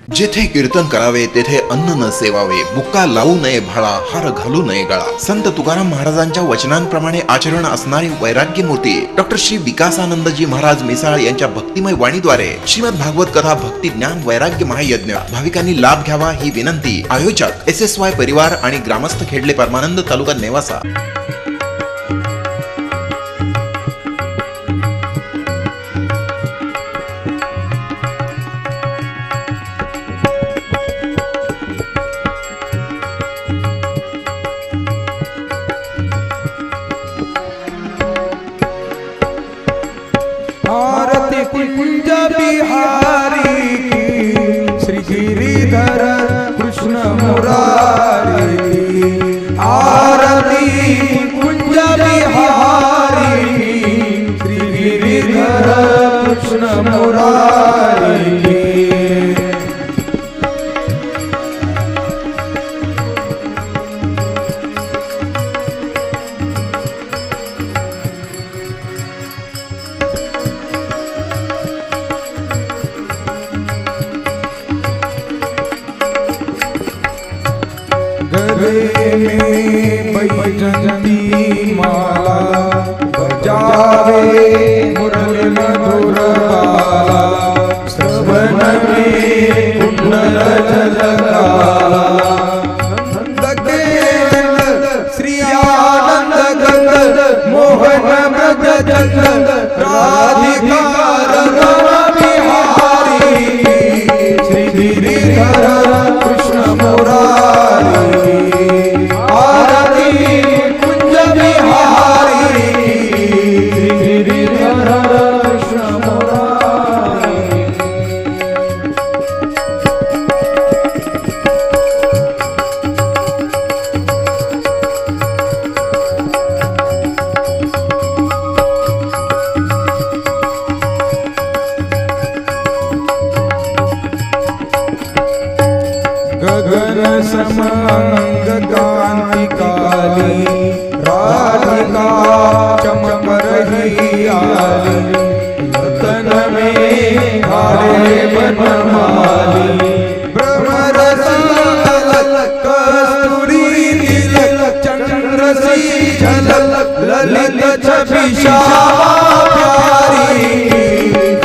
जेथे कीर्तन करावे तेथे अन्न न सेवावे, बुक्का लावू नये भाळा, हार घालू नये गळा. संत तुकाराम महाराजांच्या वचनांप्रमाणे आचरण असणारी वैराग्य मूर्ती डॉक्टर श्री विकासानंदजी महाराज मिसाळ यांच्या भक्तिमय वाणीद्वारे श्रीमद भागवत कथा भक्ती ज्ञान वैराग्य महायज्ञ भाविकांनी लाभ घ्यावा ही विनंती. आयोजक SSY परिवार आणि ग्रामस्थ खेडले परमानंद तालुका नेवासा. आरती कुंज बिहारी की, श्री गिरिधर कृष्ण मुरारी की. आरती कुंज बिहारी की, श्री गिरिधर कृष्ण मुरारी की. गले में बैजंती माला, बजावे मुरली मधुर बाला. श्रवण में कुंडल झलकाला, लगे श्री आनंद गंग मोहन मृग जंग. राधिका रमण बिहारी श्री गिरिधर कृष्ण मुरारी. आरती कुंज बिहारी श्री गिरिधर कृष्ण मुरारी. गगन समंग कांति काली, राधिका चमक रही आली. रतन में हारे बनमाली, भ्रमर तिलक कस्तूरी तिलक. चंद्र सी झलक ललित छवि श्यामा प्यारी.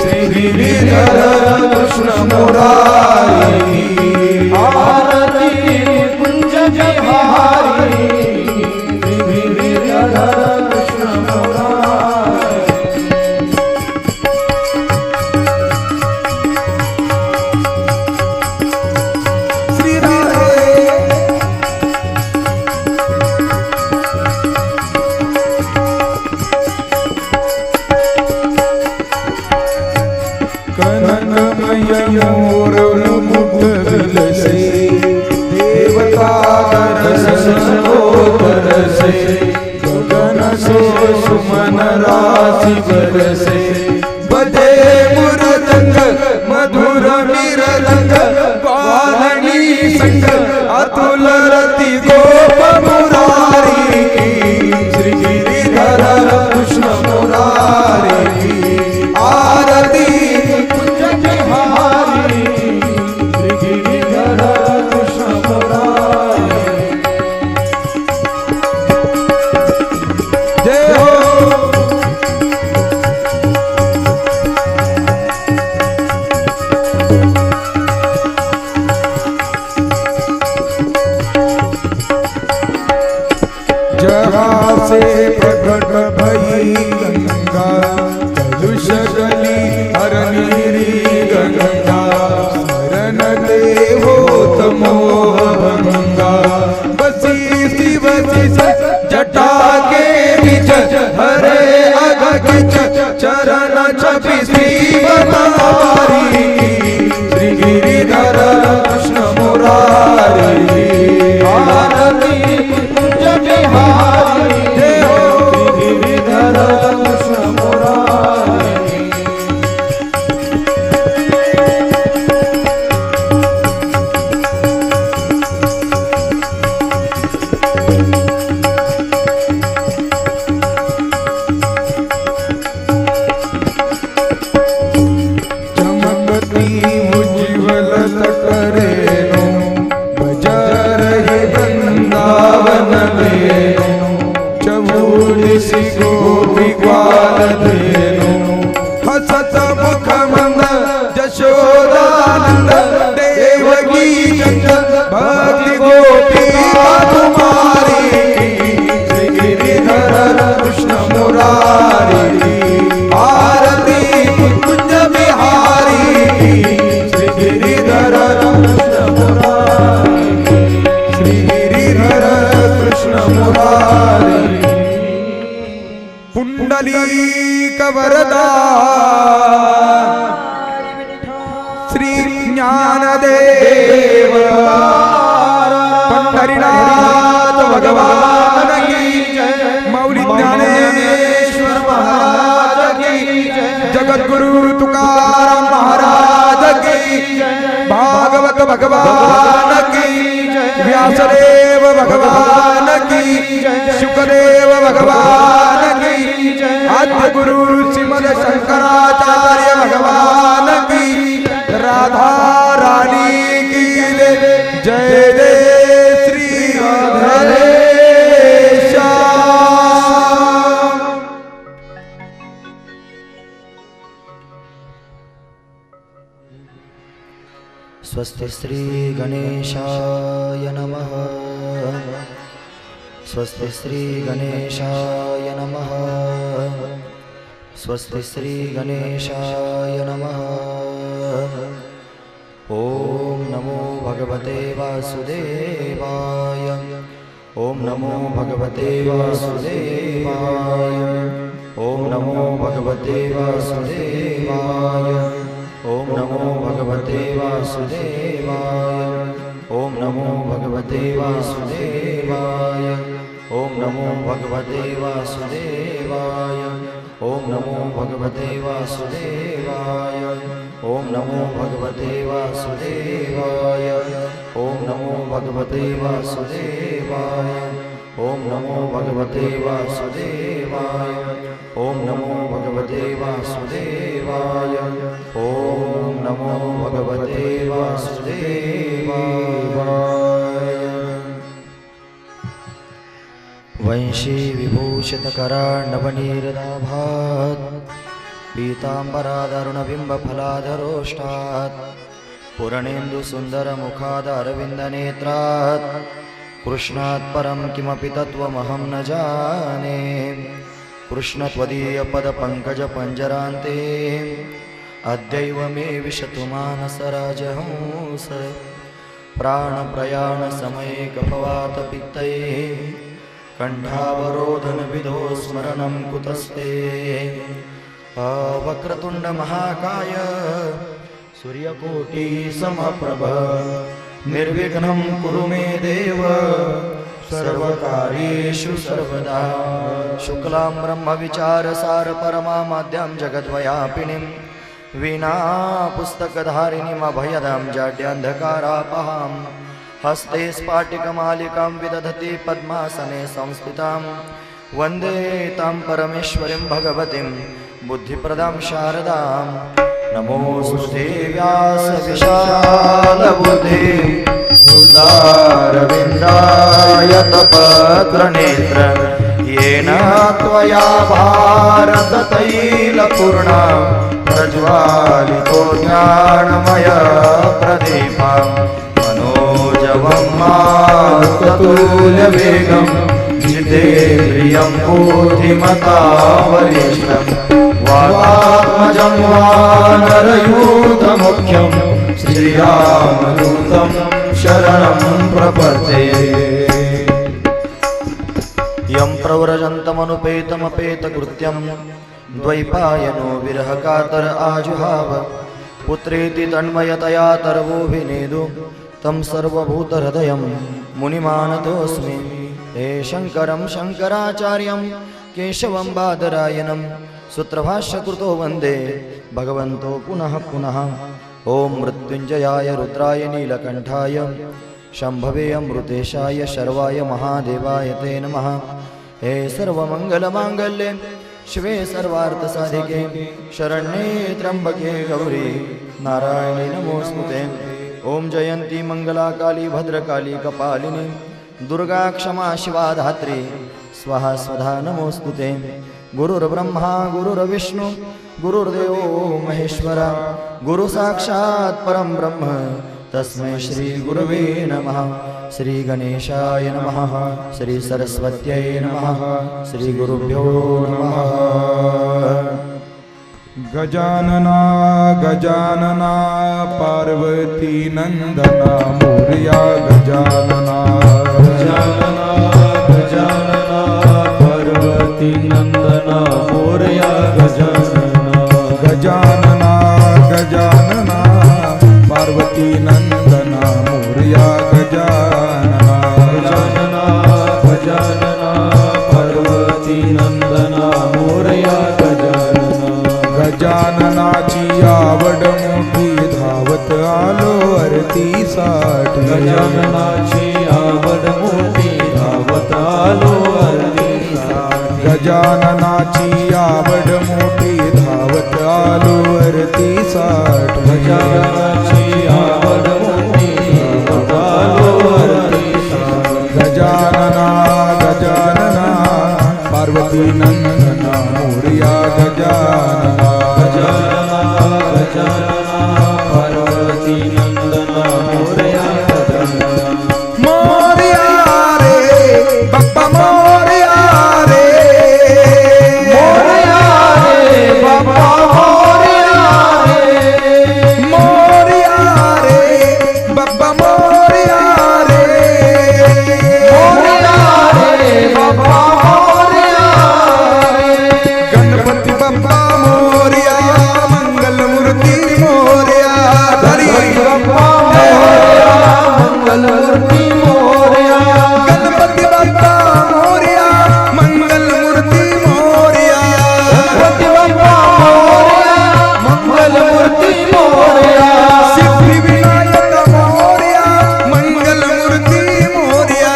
श्री गिरिधर कृष्ण मुरारी. आरती कुंज बिहारी श्री गिरिधर कृष्ण मुरारी. श्री राधे कनकमय मोर मुकुट विलसे, देवता दर्शन होतर से. गगन से सुमन राशि बरसे, बजे मुरदंग मधुर मृदंग. वाहिनी संग अतुल रति गोप मुरारी श्री गिरिधर कृष्ण मुरारी. आरती कुंज बिहारी श्री गिरिधर कृष्ण मुरारी. जय हो. जहाँ से प्रकट भई गंगा, कलुष गली हरनीरी गंगा. स्मरण देहो तमोह भंगा, बसी शिव जटा के बीच. हरे अघ किच चरण छवि श्री बनारी. श्री गिरिधर कृष्ण मुरारी. आरती कुंज बिहारी जय हो. श्री गिरिधर कृष्ण मुरारी. चमकत रेणु भज रहे वृंदावन वेणु चौड़िसी गोपी ग्वाल धेनु हसत मुख मंद यशोदानंद देवकी चंद भक्ति गोपी तुम्हारी श्री गिरिधर कृष्ण मुरारी आरती कुंज बिहारी श्री गिरिधर कृष्ण मुरारी श्री गिरिधर कृष्ण मुरारी पुंडलीक वरदा श्री ज्ञानदेव पंढरीनाथ भगवान की जय मौली ज्ञानेश्वर महाराज की जय जगद्गुरु तुकाराम महाराज की जय भागवत भगवान की जय व्यासदेव भगवान की जय शुकदेव भगवान की जय आद्य गुरु श्रीमद शंकराचार्य भगवान की राधा रानी की जय जय श्री राधे श्याम। स्वस्ति श्री गणेशाय नमः स्वस्ति श्री गणेशाय नमः स्वस्ति श्री गणेशाय नमः ओम नमो भगवते वासुदेवाय ओम नमो भगवते वासुदेवाय ओम नमो भगवते वासुदेवाय ओम नमो भगवते वासुदेवाय ओम नमो भगवते वासुदेवाय ओम नमो भगवते वासुदेवाय ओम नमो भगवते वासुदेवाय ओम नमो भगवते वासुदेवाय ओम नमो भगवते वासुदेवाय ओम नमो भगवते वासुदेवाय ओम नमो भगवते वासुदेवाय ओम नमो भगवते वासुदेवाय। वंशी विभूषितकरार्णवनीरदाभात् पीताम्बरादरुणबिम्बफलाधरोष्टात् पूर्णेन्दुसुन्दरमुखादरविन्दनेत्रात् कृष्णात् परं किमपि तत्त्वमहं न जाने कृष्ण त्वदीयपदपङ्कजपञ्जरान्ते अद्यैव मे विशतु मानसराजहंस प्राणप्रयाणसमये कफवातपित्तये कण्ठावरोधनविधो स्मरणं कुतस्ते वक्रतुंड महाकाय सूर्यकोटिसमप्रभ निर्विघ्नं कुरु मे देव सर्वकार्येषु सर्वदा शुक्लां ब्रह्मविचारसार परमामाद्यां जगद्व्यापिनीं वीणा पुस्तकधारिणीम् अभयदां जाड्यान्धकारापहां हस्ते स्फाटिकमालिकां विदधति पद्मासने संस्थितां वन्दे तां परमेश्वरीं भगवतीं बुद्धिप्रदां शारदां नमोऽस्तुते व्यासविशालबुद्धे उदारविन्दायतपत्रनेत्र येन त्वया भारततैलपूर्णा प्रज्वालितो ज्ञानमयप्रदीपं मनोजवं मारुततुल्यवेगं जितेन्द्रियं बुद्धिमतावरिष्ठं वातात्मजं वानरयूथमुख्यं श्रीरामदूतं शरणं प्रपद्ये। यं प्रव्रजन्तमनुपेतमपेतकृत्यं द्वैपायनो विरहकातर आजुहाव पुत्रेति तन्मयतया तरवोऽभिनेदु तं सर्वभूतहृदयं मुनिमानतोऽस्मि। हे शङ्करं शङ्कराचार्यं केशवं बादरायणं सूत्रभाष्यकृतो वन्दे भगवन्तो पुनः पुनः। ॐ मृत्युञ्जयाय रुद्राय नीलकण्ठाय शम्भवे अमृतेशाय शर्वाय महादेवाय ते नमः। हे सर्वमङ्गलमाङ्गल्ये शिवे सर्वार्थसाधिके शरण्ये त्र्यम्बके गौरी नारायणे नमोऽस्तुते। ओम जयंती मंगला काली भद्रकाली कपालिनी दुर्गा क्षमा शिवा धात्री स्वाहा स्वधा नमोस्तुते गुरुर्ब्रह्मा गुरुर्विष्णु गुरुर्देव महेश्वरा गुरु साक्षात् परम ब्रह्म तस्मै श्री गुरवे नमः श्री गणेशाय नमः श्री सरस्वत्यै नमः श्री गुरुभ्यो नमः गजानना गजानना पार्वती नंदना मोरया गजानना गजानना गजानना पार्वती नंदना मोरया गजानना गजानना गजानना पार्वती नंदना मोरया गजानना गजानना गजानना पार्वती नंदना मोरया गजानना गजाननाची आवड मोठी धावत आलो आरतीसाठी गजाननाची आवड मोठी धावत आलो आरतीसाठी गजाननाची आवड मोठी धावत आलो आरतीसाठी गजाननाची आवड मोठी धावत आलो आरतीसाठी गजानना गजानना पार्वती नंदना मोरया गजानना गजानना गजानना पार्वती नंदना मोरया गजानना मोरया रे बाप्पा मोरया रे मोरया रे बाबा मोरया रे मोरया रे बाप्पा मोरया रे मोरया रे बाबा मोरया रे गणपती बाप्पा मोरया मंगल मूर्ती मोरया धरी बाबा मोरया मंगल मूर्ती मोरया गणपती बाप्पा मोरया मंगल मूर्ती मोरया गणपती बाप्पा मोरया मंगल मूर्ती मोरया सिद्धी विनायक मोरया मंगल मूर्ती मोरया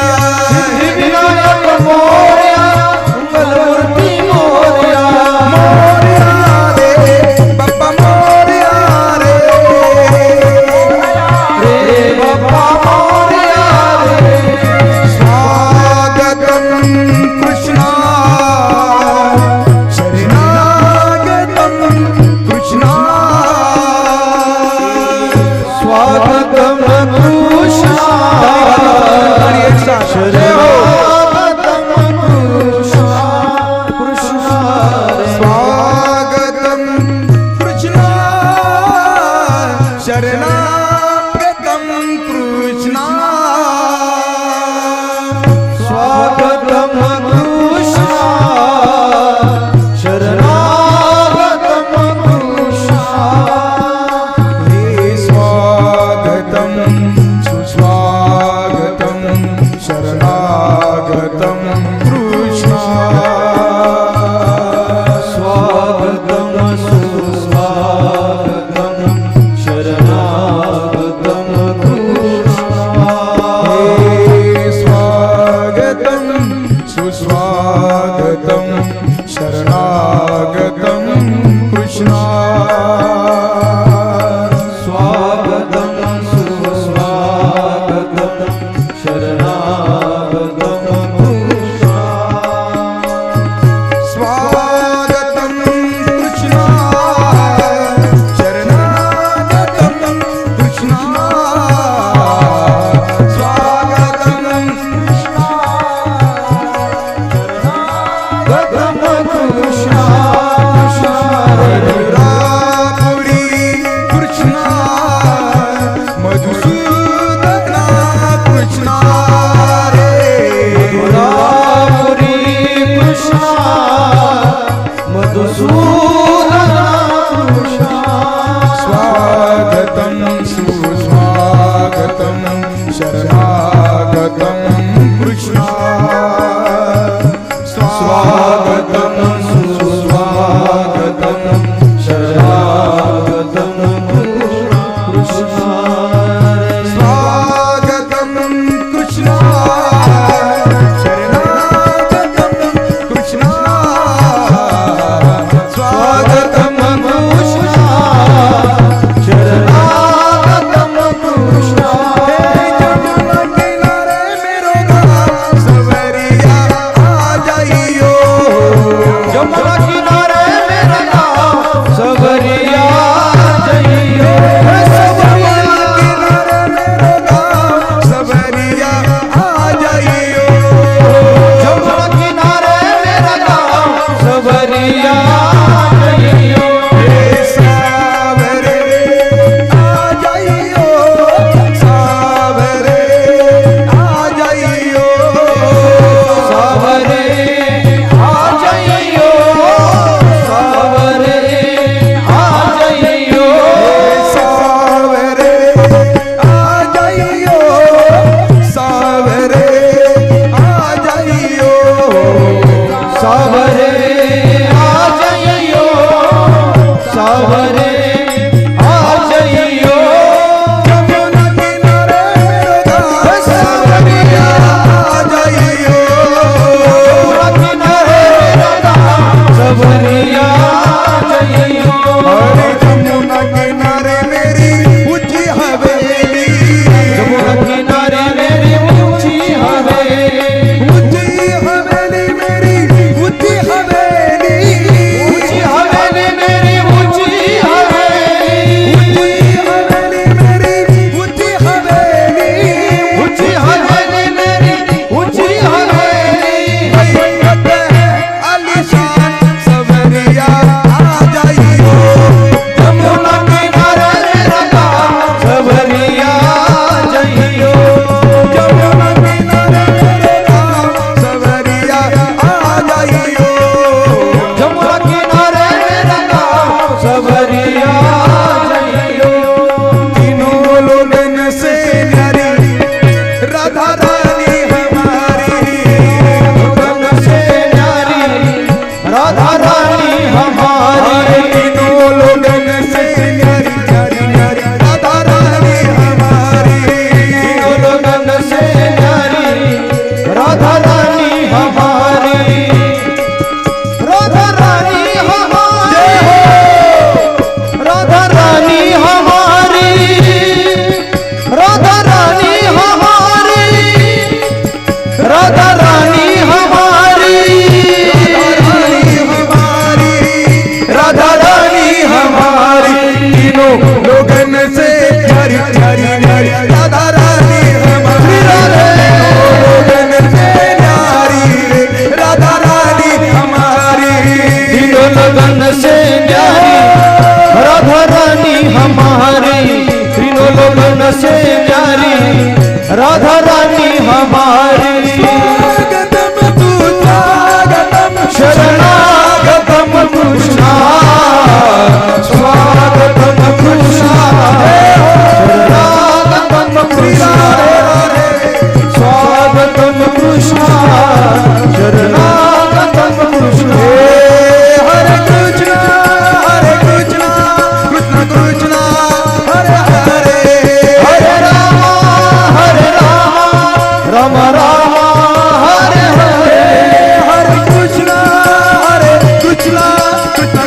विनायक मोरया मंगल मूर्ती मोरया मोरया रे बाप्पा मोरया रे रे बाबा मोरया रे स्वागतं कृष्णा शरणागतं कृष्णा स्वागतम कृष्णा शरणागतम कृष्णा कृष्णा रे स्वागतं कृष्णा शरणागतं कृष्णा स्वागतम कृष्णा शरणागतम कृष्णा हे स्वागतं राधा रानी हमारी गगन से न्यारी राधा रानी हमारी तीनों लोगन से न्यारी न्यारी न्यारी राधा रानी हमारी तीनों गगन से न्यारी राधा रानी हमारी राधा रानी हमारी राधा रानी हमारी राधा रानी हमारी राधा रानी हमारी राधा रानी हमारी तीनों लोगन से न्यारी न्यारी न्यारी राधा रानी हमारी लोगन से न्यारी राधा रानी हमारी तीनों लगन से न्यारी राधा रानी हमारी तीनों लगन से न्यारी राधा रानी हमारी स्वागतम तू स्वागतम शरणागतम कृष्णा स्वागतम कृष्णा शरणागतम कृष्णा स्वागतम कृष्णा शरणागतम कृष्णा हरे कृष्णा कृष्ण कृष्ण हरे हरे हरे राम राम राम हरे हरे हरे कृष्ण कृष्ण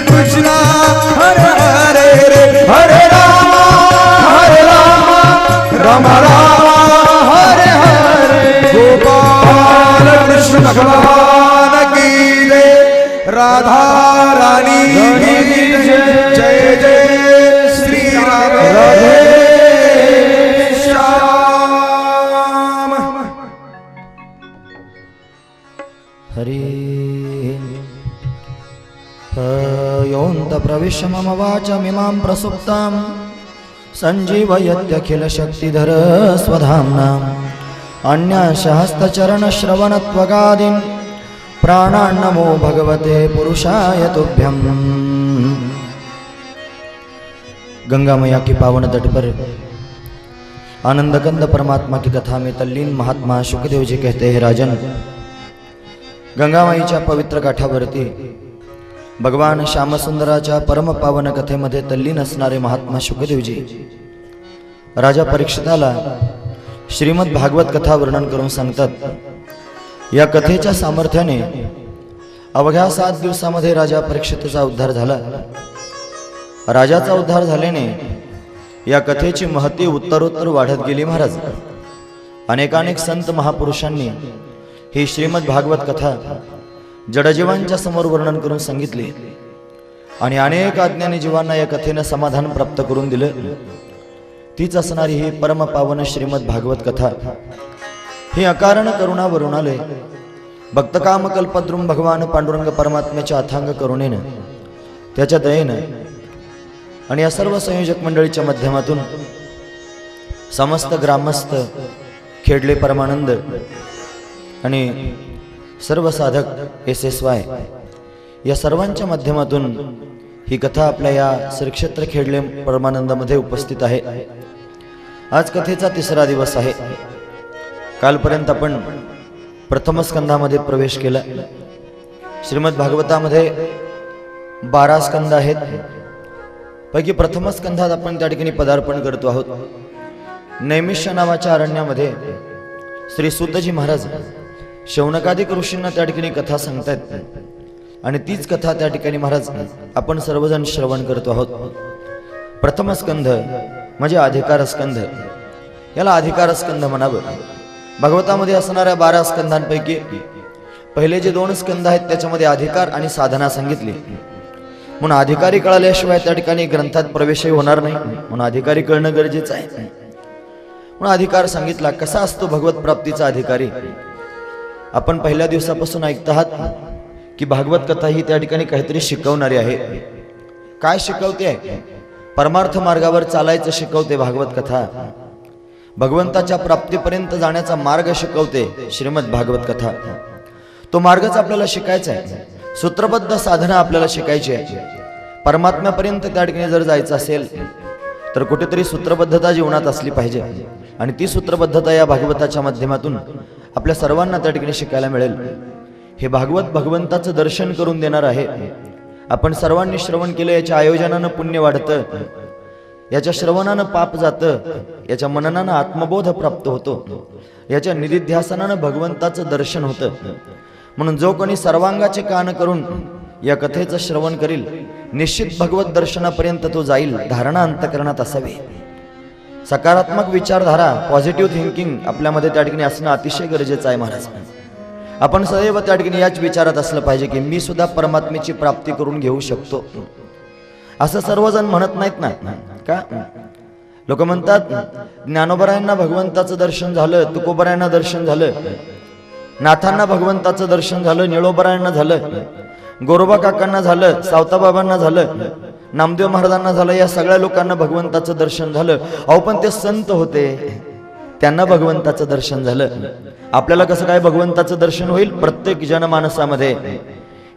कृष्ण हरे हरे हरे राम राम राम हरे हरे गोपाल कृष्ण भगवान की जय राधा रानी की जय जय श्री राधे श्याम हरि योऽन्त प्रविश्य मम वाचमिमां प्रसुप्तां सञ्जीवयत्यखिलशक्तिधर स्वधाम्नाम् अन्यशहस्तचरणश्रवणत्वगादीन् प्राणान्नमो भगवते पुरुषाय तुभ्यम्। गंगा मैया के पावन तट पर आनंदकंद परमात्मा की कथा में तल्लीन महात्मा शुकदेव जी कहते हैं, राजन, गंगा माईच्या पवित्र काठावरती भगवान श्यामसुंदराच्या परम पावन कथेमध्ये तल्लीन असणारे महात्मा शुकदेवजी राजा परीक्षिताला श्रीमद भागवत कथा वर्णन करून सांगतात. या कथेच्या सामर्थ्याने अवघ्या 7 दिवसामध्ये राजा परीक्षिताचा उद्धार झाला. राजाचा उद्धार झाल्याने या कथेची महती उत्तरोत्तर वाढत गेली. महाराज, अनेकानेक संत महापुरुषांनी ही श्रीमद भागवत कथा जडजीवांच्या समोर वर्णन करून सांगितली आणि अनेक अज्ञानी जीवांना या कथेने समाधान प्राप्त करून दिले. तीच असणारी ही परम पावन श्रीमद भागवत कथा ही अकारण करुणा वरुणालय भक्तकाम कल्पद्रुम भगवान पांडुरंग परमात्म्याच्या अथांग करुणेने त्याच्या दयेने आणि या सर्व संयोजक मंडळीच्या माध्यमातून समस्त ग्रामस्थ, खेडले परमानंद आणि सर्व साधक SSY या सर्वांच्या माध्यमातून ही कथा आपल्या या श्रीक्षेत्र खेडले परमानंदामध्ये उपस्थित आहे. आज कथेचा 3रा दिवस आहे. कालपर्यंत आपण प्रथम स्कंधामध्ये प्रवेश केला. श्रीमद भागवतामध्ये 12 स्कंद आहेत. पैकी प्रथम स्कंधात आपण त्या ठिकाणी पदार्पण करतो आहोत. नैमिष्य नावाच्या अरण्यामध्ये श्री सूतजी महाराज शौनकादिक ऋषींना त्या ठिकाणी कथा सांगतात आणि तीच कथा त्या ठिकाणी महाराज आपण सर्वजण श्रवण करतो आहोत. प्रथम स्कंध म्हणजे अधिकार स्कंध, याला अधिकार स्कंध म्हणावं. भागवतामध्ये असणाऱ्या 12 स्कंधांपैकी पहिले जे 2 स्कंध आहेत त्याच्यामध्ये अधिकार आणि साधना सांगितली. म्हणून अधिकारी कळल्याशिवाय त्या ठिकाणी ग्रंथात प्रवेशही होणार नाही. म्हणून अधिकारी कळणं गरजेचं आहे. म्हणून अधिकार सांगितला. कसा असतो भगवत प्राप्तीचा अधिकारी? आपण पहिल्या दिवसापासून ऐकत आहात की भागवत कथा ही त्या ठिकाणी काहीतरी शिकवणारी आहे. काय शिकवते आहे? परमार्थ मार्गावर चालायचं शिकवते भागवत कथा. भगवंताच्या प्राप्तीपर्यंत जाण्याचा मार्ग शिकवते श्रीमद भागवत कथा. तो मार्गच आपल्याला शिकायचा आहे. सूत्रबद्ध साधना आपल्याला शिकायची आहे. परमात्म्यापर्यंत त्या ठिकाणी जर जायचं असेल तर कुठेतरी सूत्रबद्धता जीवनात असली पाहिजे. आणि ती सूत्रबद्धता या भागवताच्या माध्यमातून आपल्या सर्वांना त्या ठिकाणी शिकायला मिळेल. हे भागवत भगवंताचं दर्शन करून देणार आहे. आपण सर्वांनी श्रवण केलं, याच्या आयोजनानं पुण्य वाढतं, याच्या श्रवणानं पाप जातं, याच्या मननानं आत्मबोध प्राप्त होतो, याच्या निधिध्यासनानं भगवंताचं दर्शन होतं. म्हणून जो कोणी सर्वांगाचे कान करून या कथेचं श्रवण करील, निश्चित भगवत दर्शनापर्यंत तो जाईल. धारणा अंतःकरणात असावी. सकारात्मक विचारधारा, पॉझिटिव्ह थिंकिंग आपल्यामध्ये त्या ठिकाणी असणं अतिशय गरजेचं आहे महाराज. आपण सदैव त्या ठिकाणी याच विचारात असलं पाहिजे की मी सुद्धा परमात्मेची प्राप्ती करून घेऊ शकतो. असं सर्वजण म्हणत नाहीत ना. का? लोक म्हणतात ज्ञानोबरायांना भगवंताचं दर्शन झालं, तुकोबरायांना दर्शन झालं, नाथांना भगवंताचं दर्शन झालं, निळोबरायांना झालं, गोरोबा काकांना झालं, सावताबाबांना झालं, नामदेव महाराजांना झालं, या सगळ्या लोकांना भगवंताचं दर्शन झालं. अहो पण ते संत होते, त्यांना भगवंताचं दर्शन झालं. आपल्याला कसं काय भगवंताचं दर्शन होईल? प्रत्येक जनमानसामध्ये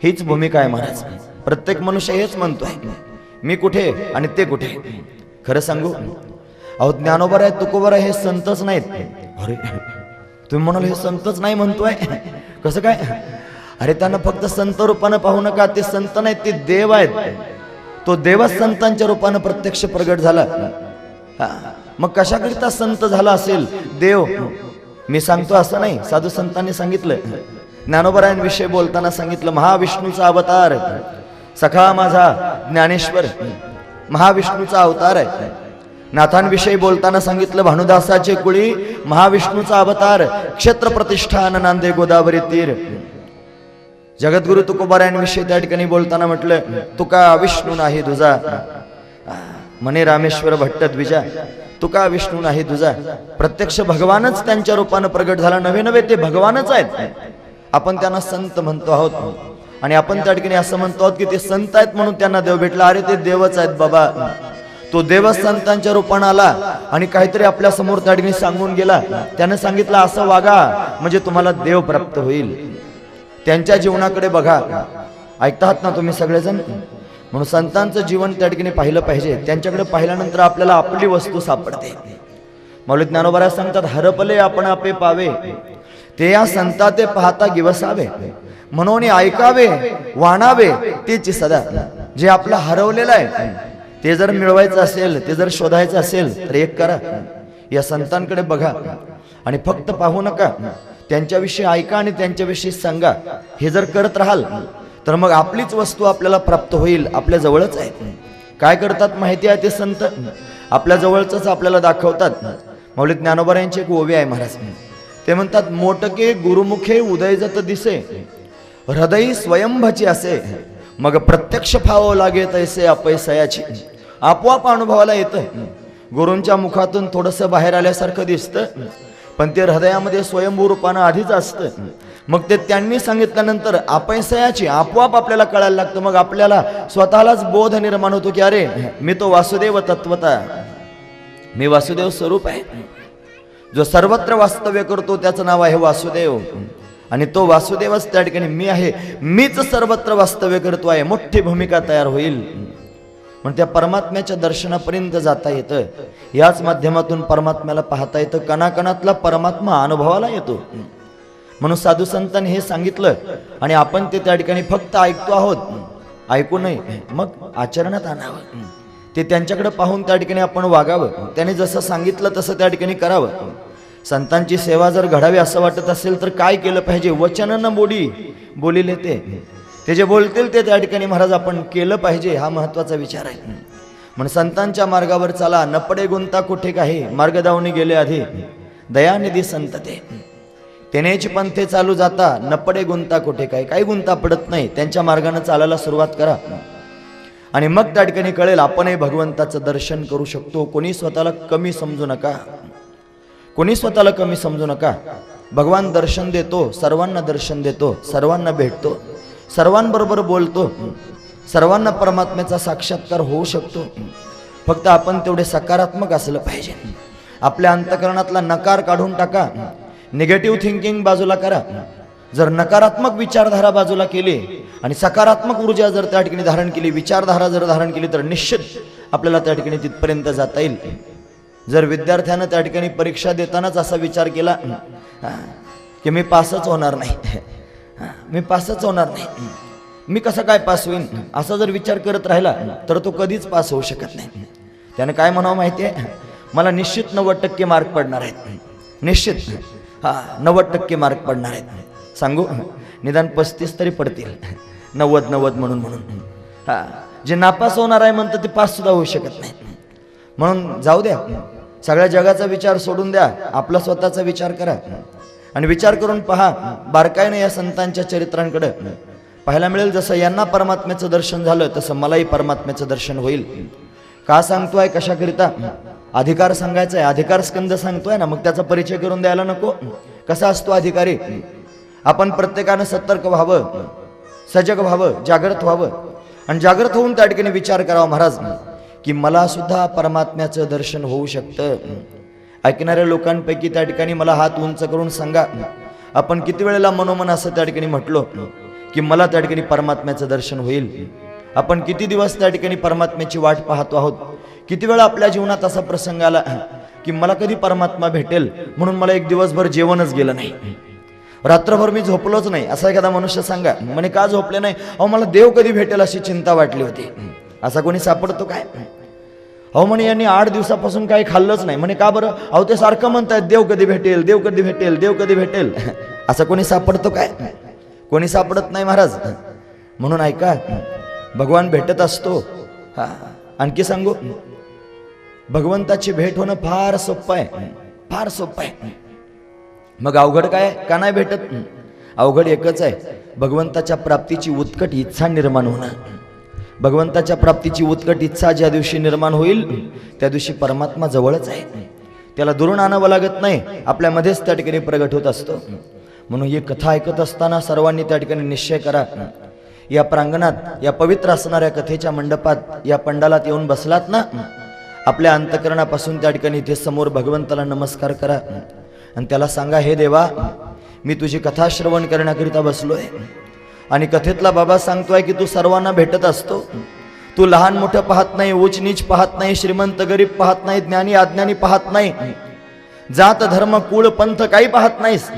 हीच भूमिका आहे महाराज. प्रत्येक मनुष्य हेच म्हणतोय, मी कुठे आणि ते कुठे. खरं सांगू, अहो ज्ञानोबर आहे, तुकोबर आहे, हे संतच नाहीत. अरे तुम्ही म्हणाल हे संतच नाही म्हणतोय, कसं काय? अरे त्यांना फक्त संत रूपानं पाहू नका, ते संत नाहीत, ते देव आहेत. तो देवच संतांच्या रूपानं प्रत्यक्ष प्रगट झाला. मग कशाकरिता संत झाला असेल देव? मी सांगतो असं नाही, साधू संतांनी सांगितलं. ज्ञानोबरायांविषयी बोलताना सांगितलं, महाविष्णूचा अवतार सखा माझा ज्ञानेश्वर महाविष्णूचा अवतार आहे. नाथांविषयी बोलताना सांगितलं, भानुदासाचे कुळी महाविष्णूचा अवतार, क्षेत्र प्रतिष्ठान नांदे गोदावरी तीर. जगद्गुरु तुकोबारायांविषयी त्या ठिकाणी बोलताना म्हटलं, तुका विष्णू नाही दुजा म्हणे रामेश्वर भट्ट द्विजा. तुका विष्णू नाही दुजा. प्रत्यक्ष भगवानच त्यांच्या रूपानं प्रगट झाला. नवे नवे ते भगवानच आहेत. आपण त्यांना संत म्हणतो आहोत आणि आपण त्या ठिकाणी असं म्हणतो आहोत की ते संत आहेत म्हणून त्यांना देव भेटला. अरे ते देवच आहेत बाबा. तो देवच संतांच्या रूपानं आला आणि काहीतरी आपल्या समोर त्या ठिकाणी सांगून गेला. त्याने सांगितलं असं वागा म्हणजे तुम्हाला देव प्राप्त होईल. त्यांच्या जीवनाकडे बघा. ऐकतात ना तुम्ही सगळेजण? म्हणून संतांचं जीवन त्या ठिकाणी पाहिलं पाहिजे. त्यांच्याकडे पाहिल्यानंतर आपल्याला आपली वस्तू सापडते. मौलिक ज्ञानोबा सांगतात, हरपले आपण आपे पावे, ते या संता ते पाहता गिवसावे, म्हणून ऐकावे वाणावे तेची सदा. जे आपलं हरवलेलं आहे ते जर मिळवायचं असेल, ते जर शोधायचं असेल तर एक करा, या संतांकडे बघा आणि फक्त पाहू नका, त्यांच्याविषयी ऐका आणि त्यांच्याविषयी सांगा. हे जर करत राहाल तर मग आपलीच वस्तू आपल्याला प्राप्त होईल. आपल्या जवळच आहे. काय करतात माहिती आहे ते संत? आपल्या जवळच आपल्याला दाखवतात. मौलिक ज्ञानोबा यांची एक ओवी आहे महाराज. ते म्हणतात, मोटके गुरुमुखे उदयजत दिसे, हृदय स्वयंभची असे, मग प्रत्यक्ष फावं लागे तैसे अपयसयाची. आपोआप अनुभवाला येतं. गुरूंच्या मुखातून थोडंसं बाहेर आल्यासारखं दिसतं, पण ते हृदयामध्ये स्वयंभू रूपानं आधीच असतं. मग ते त्यांनी सांगितल्यानंतर अपयसयाची आपोआप आपल्याला कळायला लागतं. मग आपल्याला स्वतःलाच बोध निर्माण होतो की अरे मी तो वासुदेव तत्वता, मी वासुदेव स्वरूप आहे. जो सर्वत्र वास्तव्य करतो त्याचं नाव आहे वासुदेव. आणि तो वासुदेवच त्या ठिकाणी मी आहे. मीच सर्वत्र वास्तव्य करतो आहे. मोठी भूमिका तयार होईल. म्हणून त्या परमात्म्याच्या दर्शनापर्यंत जाता येतं. याच माध्यमातून परमात्म्याला पाहता येतं. कणाकणातला परमात्मा अनुभवाला येतो. म्हणून साधू संतांनी हे सांगितलं आणि आपण ते त्या ठिकाणी फक्त ऐकतो आहोत. ऐकू नये, मग आचरणात आणावं. ते त्यांच्याकडे पाहून त्या ठिकाणी आपण वागावं. त्याने जसं सांगितलं तसं त्या ठिकाणी करावं. संतांची सेवा जर घडावी असं वाटत असेल तर काय केलं पाहिजे? वचनानं बोलिले ते जे बोलतील ते त्या ठिकाणी महाराज आपण केलं पाहिजे. हा महत्वाचा विचार आहे. म्हणून संतांच्या मार्गावर चाला, न पडे गुंता कुठे काही, मार्ग दावणी गेले आधी दयानिधी संत ते. तेनेच पंथे चालू जाता, न पडे गुंता कुठे काही गुंता पडत नाही. त्यांच्या मार्गाने चालायला सुरुवात करा आणि मग त्या ठिकाणी कळेल आपणही भगवंताचं दर्शन करू शकतो. कोणी स्वतःला कमी समजू नका. कोणी स्वतःला कमी समजू नका. भगवान दर्शन देतो, सर्वांना दर्शन देतो, सर्वांना भेटतो, सर्वांबरोबर बोलतो, सर्वांना परमात्म्याचा साक्षात्कार होऊ शकतो. फक्त आपण तेवढे सकारात्मक असलं पाहिजे. आपल्या अंतःकरणातला नकार काढून टाका. निगेटिव्ह थिंकिंग बाजूला करा. जर नकारात्मक विचारधारा बाजूला केली आणि सकारात्मक ऊर्जा जर त्या ठिकाणी धारण केली, विचारधारा जर धारण केली तर निश्चित आपल्याला त्या ठिकाणी तिथपर्यंत जाता येईल. जर विद्यार्थ्यानं त्या ठिकाणी परीक्षा देतानाच असा विचार केला की मी पासच होणार नाही, मी पासच होणार नाही, मी कसं काय पास होईन, असा जर विचार करत राहिला तर तो कधीच पास होऊ शकत नाही. त्यानं काय म्हणावं माहिती आहे, मला निश्चित 90% मार्क पडणार आहेत, निश्चित 90% मार्क पडणार आहेत. सांगू, निदान 35 तरी पडतील, 90 म्हणून जे नापास होणार आहे म्हणतं ते पास सुद्धा होऊ शकत नाही. म्हणून जाऊ द्या, सगळ्या जगाचा विचार सोडून द्या, आपला स्वतःचा विचार करा आणि विचार करून पहा. बारकाईने या संतांच्या चरित्रांकडे पाहायला मिळेल. जसं यांना परमात्म्याचं दर्शन झालं तसं मलाही परमात्म्याचं दर्शन होईल. का सांगतोय, कशाकरिता? अधिकार सांगायचा आहे, अधिकार स्कंद सांगतोय ना, मग त्याचा परिचय करून द्यायला नको? कसा असतो अधिकारी? आपण प्रत्येकानं सतर्क व्हावं, सजग व्हावं, जागृत व्हावं आणि जागृत होऊन त्या ठिकाणी विचार करावा महाराज की मला सुद्धा परमात्म्याचं दर्शन होऊ शकतं. ऐकणाऱ्या लोकांपैकी त्या ठिकाणी मला हात उंच करून सांगा, आपण किती वेळेला मनोमन असं त्या ठिकाणी म्हटलो की मला त्या ठिकाणी परमात्म्याचं दर्शन होईल? आपण किती दिवस त्या ठिकाणी परमात्म्याची वाट पाहतो आहोत? किती वेळा आपल्या जीवनात असा प्रसंग आला की मला कधी परमात्मा भेटेल म्हणून मला एक दिवसभर जेवणच गेलं नाही, रात्रभर मी झोपलोच नाही. असा एखादा मनुष्य सांगा, म्हणे का झोपले नाही? अहो मला देव कधी भेटेल अशी चिंता वाटली होती. असा कोणी सापडतो काय? अहो म्हणे यांनी 8 दिवसापासून काही खाल्लंच नाही. म्हणे का बरं? अहो ते सारखं म्हणतायत देव कधी भेटेल, देव कधी भेटेल, देव कधी भेटेल. असं कोणी सापडतो काय? कोणी सापडत नाही महाराज. म्हणून ऐका, भगवान भेटत असतो. आणखी सांगू, भगवंताची भेट होणं फार सोपं आहे, फार सोपं आहे. मग अवघड काय? का नाही भेटत? अवघड एकच आहे, भगवंताच्या प्राप्तीची उत्कट इच्छा निर्माण होणं. भगवंताच्या प्राप्तीची उत्कट इच्छा ज्या दिवशी निर्माण होईल त्या दिवशी परमात्मा जवळच आहे. त्याला दुरून आणावं लागत नाही, आपल्यामध्येच त्या ठिकाणी प्रगट होत असतो. म्हणून ही कथा ऐकत असताना सर्वांनी त्या ठिकाणी निश्चय करा, या प्रांगणात, या पवित्र असणाऱ्या कथेच्या मंडपात, या पंडालात येऊन बसलात ना, आपल्या अंतकरणापासून त्या ठिकाणी इथे समोर भगवंताला नमस्कार करा आणि त्याला सांगा, हे देवा, मी तुझी कथा श्रवण करण्याकरिता बसलोय आणि कथेतला बाबा सांगतोय की तू सर्वांना भेटत असतो. तू लहान मोठं पाहत नाही, उच्च नीच पाहत नाही, श्रीमंत गरीब पाहत नाही, ज्ञानी अज्ञानी पाहत नाही, जात धर्म कुळ पंथ काही पाहत नाहीस.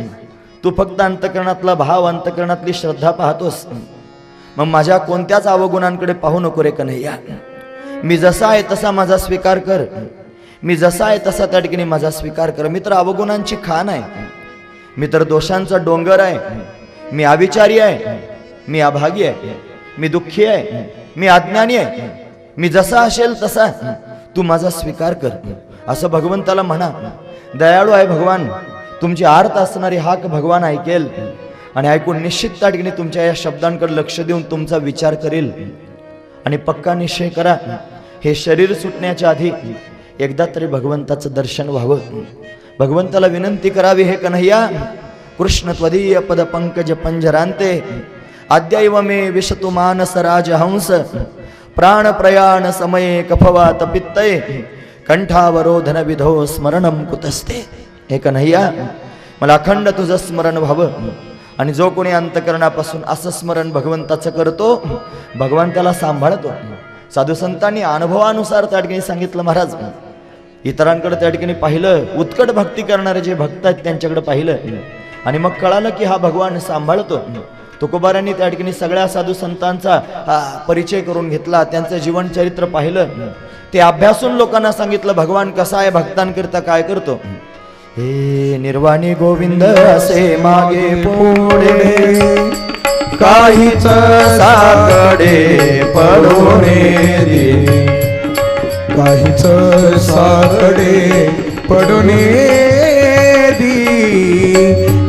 तू फक्त अंतकरणातला भाव, अंतकरणातली श्रद्धा पाहतोस. मग माझ्या कोणत्याच अवगुणांकडे पाहू नको रे कन्हैया. मी जसा आहे तसा माझा स्वीकार कर, मी जसा आहे तसा त्या ठिकाणी माझा स्वीकार कर. मी तर अवगुणांची खान आहे, मी तर दोषांचा डोंगर आहे, मी अविचारी आहे, मी अभागी आहे, मी दुःखी आहे, मी अज्ञानी आहे. मी जसा असेल तसा तू माझा स्वीकार कर, असं भगवंताला म्हणा. दयाळू आहे भगवान, तुमची आर्त असणारी हाक भगवान ऐकेल आणि ऐकून निश्चित त्या ठिकाणी तुमच्या या शब्दांकडे लक्ष देऊन तुमचा विचार करेल. आणि पक्का निश्चय करा, हे शरीर सुटण्याच्या आधी एकदा तरी भगवंताचं दर्शन व्हावं. भगवंताला विनंती करावी, हे कन्हैया, कृष्ण त्वदीय पद पंकज पंजरांते अद्यैव मे विशतु मानस राजहंस प्राण प्रयाण समये कफवात पित्तये कंठावरोधन विधो स्मरणम कुतस्ते. हे कन्हैया, मला अखंड तुझं स्मरण व्हावं. आणि जो कोणी अंतकरणापासून असं स्मरण भगवंताचं करतो, भगवान त्याला सांभाळतो. साधू संतांनी अनुभवानुसार त्या ठिकाणी सांगितलं महाराज. इतरांकडे त्या ठिकाणी पाहिलं, उत्कट भक्ती करणारे जे भक्त आहेत त्यांच्याकडे पाहिलं आणि मग कळालं की हा भगवान सांभाळतो. तुकोबारांनी त्या ठिकाणी सगळ्या साधू संतांचा परिचय करून घेतला, त्यांचं जीवन चरित्र पाहिलं, ते अभ्यासून लोकांना सांगितलं भगवान कसा आहे, भक्तांकरिता काय करतो. हे निर्वाणी गोविंद असे मागे पुढे काहीच साकडे पडोने दे, काहीच साकडे पडोने दी,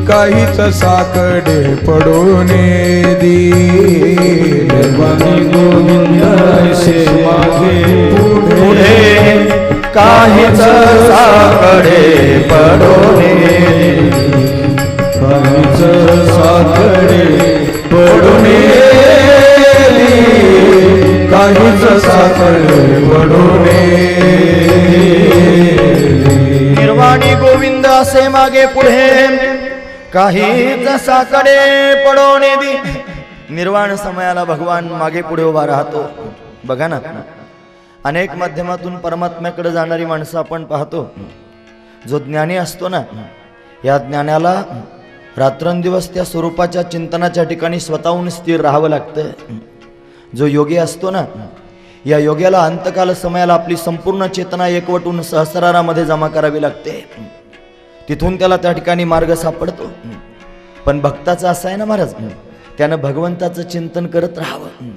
काहीच साकडे पडोने दी. निर्वाणी गोविंद असे मागे पुढे काहीच साकडे पडोने दी, काहीच साकडे पडोने दी, काहीच साकडे पडोने दी. निर्वाणी गोविंद असे मागे पुढे काहीच साकडे पडोने दी. निर्वाण समयाला भगवान मागे पुढे उभा राहतो. बघा ना, अनेक माध्यमातून परमात्म्याकडे जाणारी माणसं आपण पाहतो. जो ज्ञानी असतो ना, या ज्ञानाला रात्रंदिवस त्या स्वरूपाच्या चिंतनाच्या ठिकाणी स्वतःहून स्थिर राहावं लागतं. जो योगी असतो ना, या योग्याला अंतकाल समयाला आपली संपूर्ण चेतना एकवटून सहस्रारामध्ये जमा करावी लागते. तिथून त्याला त्या ठिकाणी मार्ग सापडतो. पण भक्ताचं असं आहे ना महाराज, त्यानं भगवंताचं चिंतन करत राहावं.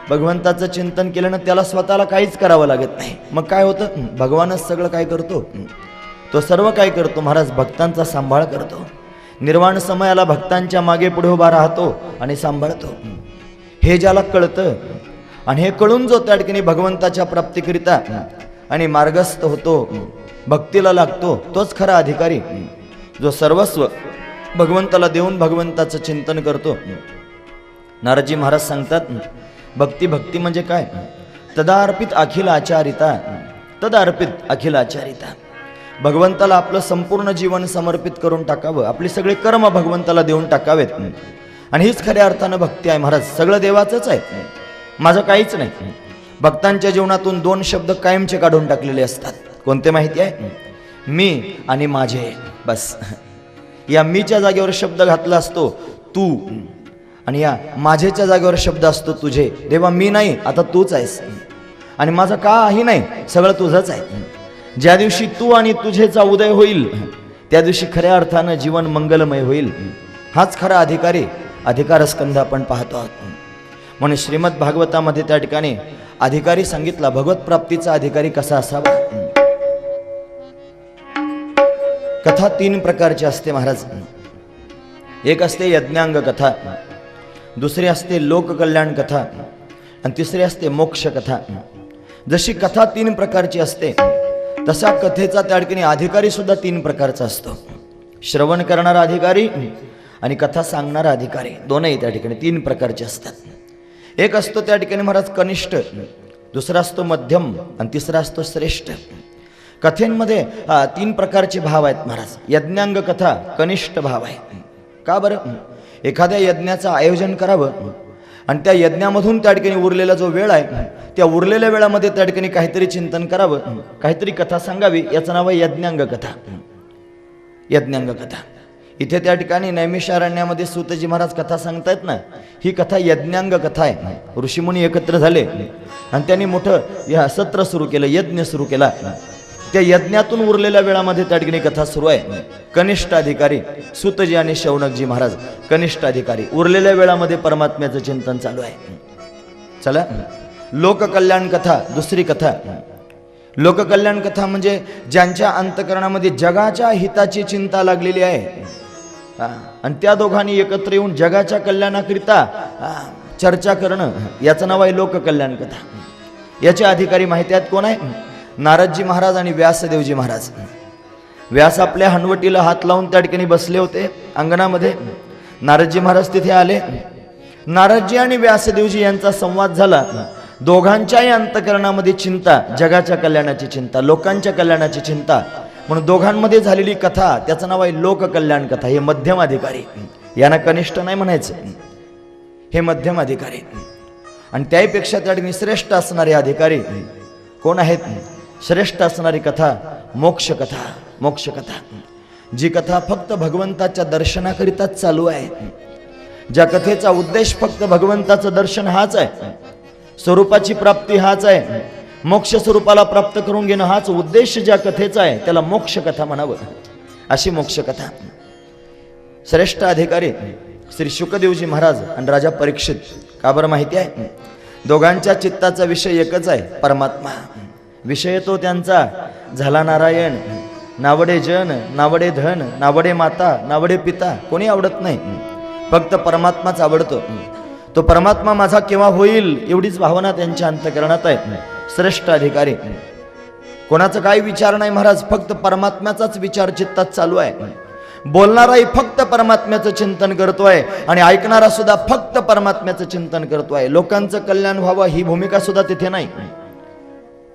भगवंताचं चिंतन केल्यानं त्याला स्वतःला काहीच करावं लागत नाही. मग काय होतं, भगवानच सगळं काय करतो, तो सर्व काय करतो महाराज, भक्तांचा सांभाळ करतो. निर्वाण समयाला भक्तांच्या मागे पुढे उभा राहतो आणि सांभाळतो. हे ज्याला कळतं आणि हे कळून जो त्या ठिकाणी भगवंताच्या प्राप्तीकरिता आणि मार्गस्थ होतो, भक्तीला लागतो, तोच खरा अधिकारी. जो सर्वस्व भगवंताला देऊन भगवंताचं चिंतन करतो. नारदजी महाराज सांगतात, भक्ती म्हणजे काय, तदार्पित अखिल आचारिता, तदार्पित अखिल आचारिता. भगवंताला आपलं संपूर्ण जीवन समर्पित करून टाकावं, आपले सगळे कर्म भगवंताला देऊन टाकावेत. आणि हीच खऱ्या अर्थानं भक्ती आहे महाराज. सगळं देवाचंच आहे, माझं काहीच नाही. भक्तांच्या जीवनातून दोन शब्द कायमचे काढून टाकलेले असतात. कोणते माहिती आहे, मी आणि माझे. बस या मीच्या जागेवर शब्द घातला असतो तू, आणि या माझेच्या जागेवर शब्द असतो तुझे. देवा मी नाही, आता तूच आहेस, आणि माझं काही नाही, सगळं तुझंच आहे. ज्या दिवशी तू आणि तुझेचा उदय होईल, त्या दिवशी खऱ्या अर्थानं जीवन मंगलमय होईल. हाच खरा अधिकारी, अधिकारस्कंध आपण पाहतो आहोत. म्हणून श्रीमद भागवतामध्ये त्या ठिकाणी अधिकारी सांगितला, भगवत प्राप्तीचा अधिकारी कसा असावा. कथा तीन प्रकारची असते महाराज. एक असते यज्ञांग कथा, दुसरी असते लोककल्याण कथा, आणि तिसरी असते मोक्ष कथा. जशी कथा तीन प्रकारची असते, तसा कथेचा त्या ठिकाणी अधिकारी सुद्धा तीन प्रकारचा असतो. श्रवण करणारा अधिकारी आणि कथा सांगणारा अधिकारी, दोनही त्या ठिकाणी तीन प्रकारचे असतात. एक असतो त्या ठिकाणी महाराज कनिष्ठ, दुसरा असतो मध्यम, आणि तिसरा असतो श्रेष्ठ. कथेंमध्ये तीन प्रकारचे भाव आहेत महाराज. यज्ञांग कथा कनिष्ठ भाव आहे. का बरं, एखाद्या यज्ञाचं आयोजन करावं आणि त्या यज्ञामधून त्या ठिकाणी उरलेला जो वेळ आहे, त्या उरलेल्या वेळामध्ये त्या ठिकाणी काहीतरी चिंतन करावं, काहीतरी कथा सांगावी, याचं नाव आहे यज्ञांग कथा. यज्ञांग कथा. इथे त्या ठिकाणी नैमिषारण्यामध्ये सूतजी महाराज कथा सांगतायत ना, ही कथा यज्ञांग कथा आहे. ऋषीमुनी एकत्र झाले आणि त्यांनी मोठं सत्र सुरू केलं, यज्ञ सुरू केला. त्या यज्ञातून उरलेल्या वेळामध्ये त्या ठिकाणी कथा सुरू आहे. कनिष्ठ अधिकारी सूतजी आणि शौनकजी महाराज कनिष्ठ अधिकारी, उरलेल्या वेळामध्ये परमात्म्याचं चिंतन चालू आहे. चला, लोककल्याण कथा दुसरी कथा. लोककल्याण कथा म्हणजे ज्यांच्या अंतकरणामध्ये जगाच्या हिताची चिंता लागलेली आहे, आणि त्या दोघांनी एकत्र येऊन जगाच्या कल्याणाकरिता चर्चा करणं, याचं नाव आहे लोककल्याण कथा. याचे अधिकारी माहिती आहेत कोण आहे, नारदजी महाराज आणि व्यासदेवजी महाराज. व्यास आपल्या हनवटीला हात लावून त्या ठिकाणी बसले होते अंगणामध्ये. नारदजी महाराज तिथे आले. नारदजी आणि व्यासदेवजी यांचा संवाद झाला. दोघांच्याही अंतकरणामध्ये चिंता, जगाच्या कल्याणाची चिंता, लोकांच्या कल्याणाची चिंता, म्हणून दोघांमध्ये झालेली कथा, त्याचं नाव आहे लोककल्याण कथा. हे मध्यम अधिकारी, यांना कनिष्ठ नाही म्हणायचं, हे मध्यम अधिकारी. आणि त्याहीपेक्षा त्या ठिकाणी श्रेष्ठ असणारे अधिकारी कोण आहेत, श्रेष्ठ असणारी कथा मोक्ष कथा. मोक्ष कथा, जी कथा फक्त भगवंताच्या दर्शनाकरिताच चालू आहे, ज्या कथेचा उद्देश फक्त भगवंताचं दर्शन हाच आहे, स्वरूपाची प्राप्ती हाच आहे, मोक्ष स्वरूपाला प्राप्त करून घेणं हाच उद्देश ज्या कथेचा आहे, त्याला मोक्ष कथा म्हणावं. अशी मोक्ष कथा. श्रेष्ठ अधिकारी श्री शुकदेवजी महाराज आणि राजा परीक्षित. का बरं माहिती आहे, दोघांच्या चित्ताचा विषय एकच आहे, परमात्मा. विषय तो त्यांचा झाला नारायण. नावडे जन, नावडे धन, नावडे माता, नावडे पिता, कोणी आवडत नाही, फक्त परमात्माच आवडतो. तो परमात्मा माझा केव्हा होईल, एवढीच भावना त्यांच्या अंतकरणात आहे. श्रेष्ठ अधिकारी, कोणाचा काही विचार नाही महाराज, फक्त परमात्म्याचाच विचार चित्तात चालू आहे. बोलणाराही फक्त परमात्म्याचं चिंतन करतोय आणि ऐकणारा सुद्धा फक्त परमात्म्याचं चिंतन करतोय. लोकांचं कल्याण व्हावं ही भूमिका सुद्धा तिथे नाही,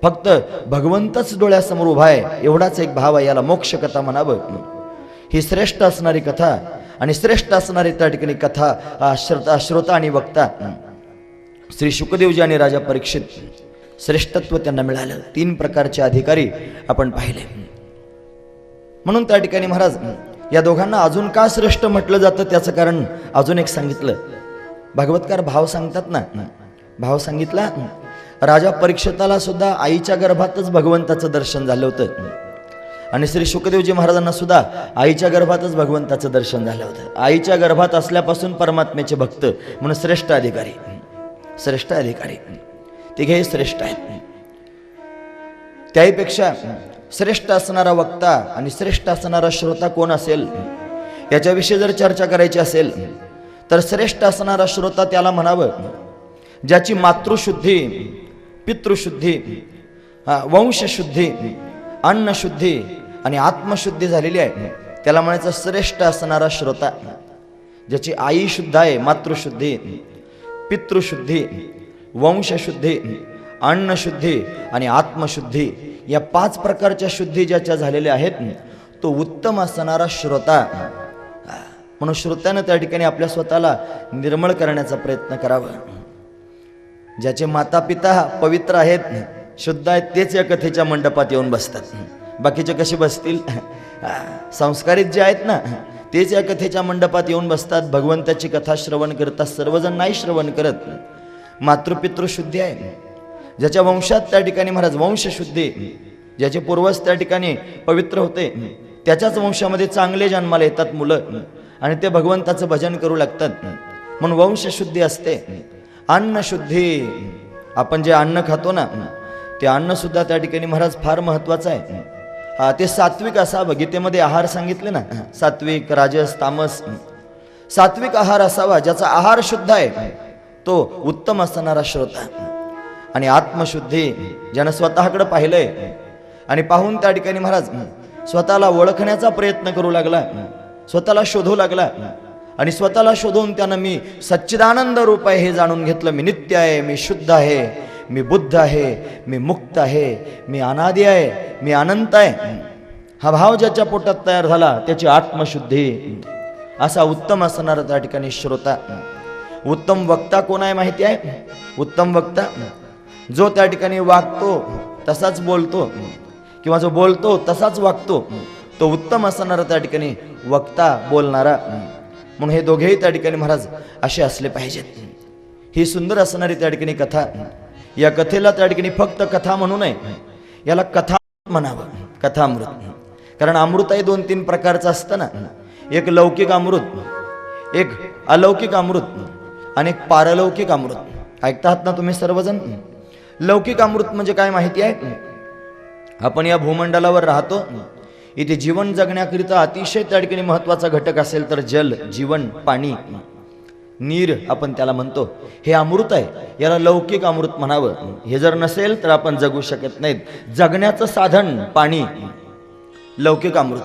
फक्त भगवंतच डोळ्यासमोर उभा आहे, एवढाच एक भाव आहे. याला मोक्ष कथा म्हणावं. ही श्रेष्ठ असणारी कथा आणि श्रेष्ठ असणारी त्या ठिकाणी कथा श्रोता आणि वक्ता श्री शुकदेवजी आणि राजा परीक्षित श्रेष्ठत्व त्यांना मिळालं. 3 प्रकारचे अधिकारी आपण पाहिले. म्हणून त्या ठिकाणी महाराज या दोघांना अजून का श्रेष्ठ म्हटलं जातं त्याचं कारण अजून एक सांगितलं. भागवतकार भाव सांगतात ना, भाव सांगितला. राजा परीक्षिताला सुद्धा आईच्या गर्भातच भगवंताचं दर्शन झालं होतं आणि श्री शुकदेवजी महाराजांना सुद्धा आईच्या गर्भातच भगवंताचं दर्शन झालं होतं. आईच्या गर्भात असल्यापासून परमात्म्याचे भक्त म्हणून श्रेष्ठ अधिकारी, श्रेष्ठ अधिकारी तिघे श्रेष्ठ आहेत. त्याहीपेक्षा श्रेष्ठ असणारा वक्ता आणि श्रेष्ठ असणारा श्रोता कोण असेल याच्याविषयी जर चर्चा करायची असेल तर श्रेष्ठ असणारा श्रोता त्याला म्हणावं ज्याची मातृशुद्धी, पितृशुद्धी, वंशशुद्धी, अन्नशुद्धी आणि आत्मशुद्धी झालेली आहे. त्याला म्हणायचं श्रेष्ठ असणारा श्रोता. ज्याची आई शुद्ध आहे, मातृशुद्धी, पितृशुद्धी, वंशशुद्धी, अन्नशुद्धी आणि आत्मशुद्धी या 5 प्रकारच्या शुद्धी ज्याच्या झालेल्या आहेत तो उत्तम असणारा श्रोता. म्हणून श्रोत्यानं त्या ठिकाणी आपल्या स्वतःला निर्मळ करण्याचा प्रयत्न करावा. ज्याचे माता पिता पवित्र आहेत, शुद्ध आहेत, तेच या कथेच्या मंडपात येऊन बसतात. बाकीचे कसे बसतील? संस्कारित जे आहेत ना तेच या कथेच्या मंडपात येऊन बसतात. भगवंताची कथा श्रवण करतात. सर्वजण नाही श्रवण करत. मातृपितृ शुद्धी आहे, ज्याच्या वंशात त्या ठिकाणी महाराज वंशशुद्धी, ज्याचे पूर्वज त्या ठिकाणी पवित्र होते त्याच्याच वंशामध्ये चांगले जन्माला येतात मुलं आणि ते भगवंताचं भजन करू लागतात. म्हणून वंशशुद्धी असते. अन्नशुद्धी, आपण जे अन्न खातो ना ते अन्न सुद्धा त्या ठिकाणी महाराज फार महत्वाचं आहे. ते सात्विक असावं. गीतेमध्ये आहार सांगितले ना, सात्विक, राजस, तामस. सात्विक आहार असावा. ज्याचा आहार शुद्ध आहे तो उत्तम असणारा श्रोता. आणि आत्मशुद्धी, ज्यानं स्वतःकडे पाहिलंय आणि पाहून त्या ठिकाणी महाराज स्वतःला ओळखण्याचा प्रयत्न करू लागला, स्वतःला शोधू लागला आणि स्वतःला शोधून त्यानं मी सच्चिदानंद रूप आहे हे जाणून घेतलं. मी नित्य आहे, मी शुद्ध आहे, मी बुद्ध आहे, मी मुक्त आहे, मी अनादि आहे, मी अनंत आहे. हा भाव ज्याच्या पोटात तयार झाला त्याची आत्मशुद्धी. असा उत्तम असणारा त्या ठिकाणी श्रोता. उत्तम वक्ता कोण आहे माहिती आहे? उत्तम वक्ता जो त्या ठिकाणी वागतो तसाच बोलतो किंवा जो बोलतो तसाच वागतो तो उत्तम असणारा त्या ठिकाणी वक्ता, बोलणारा. म्हणून हे दोघेही त्या ठिकाणी महाराज असे असले पाहिजेत. ही सुंदर असणारी त्या ठिकाणी कथा. या कथेला त्या ठिकाणी फक्त कथा म्हणू नये, याला कथा म्हणावं, कथामृत. कारण अमृतही 2-3 प्रकारचं असतं ना. एक लौकिक अमृत, एक अलौकिक अमृत आणि एक पारलौकिक अमृत. ऐकतात ना तुम्ही सर्वजण? लौकिक अमृत म्हणजे काय माहिती आहे? आपण या भूमंडलावर राहतो, इथे जीवन जगण्याकरिता अतिशय त्या ठिकाणी महत्वाचा घटक असेल तर जल, जीवन, पाणी, नीर आपण त्याला म्हणतो. हे अमृत आहे, याला लौकिक अमृत म्हणावं. हे जर नसेल तर आपण जगू शकत नाहीत. जगण्याचं साधन पाणी, लौकिक अमृत.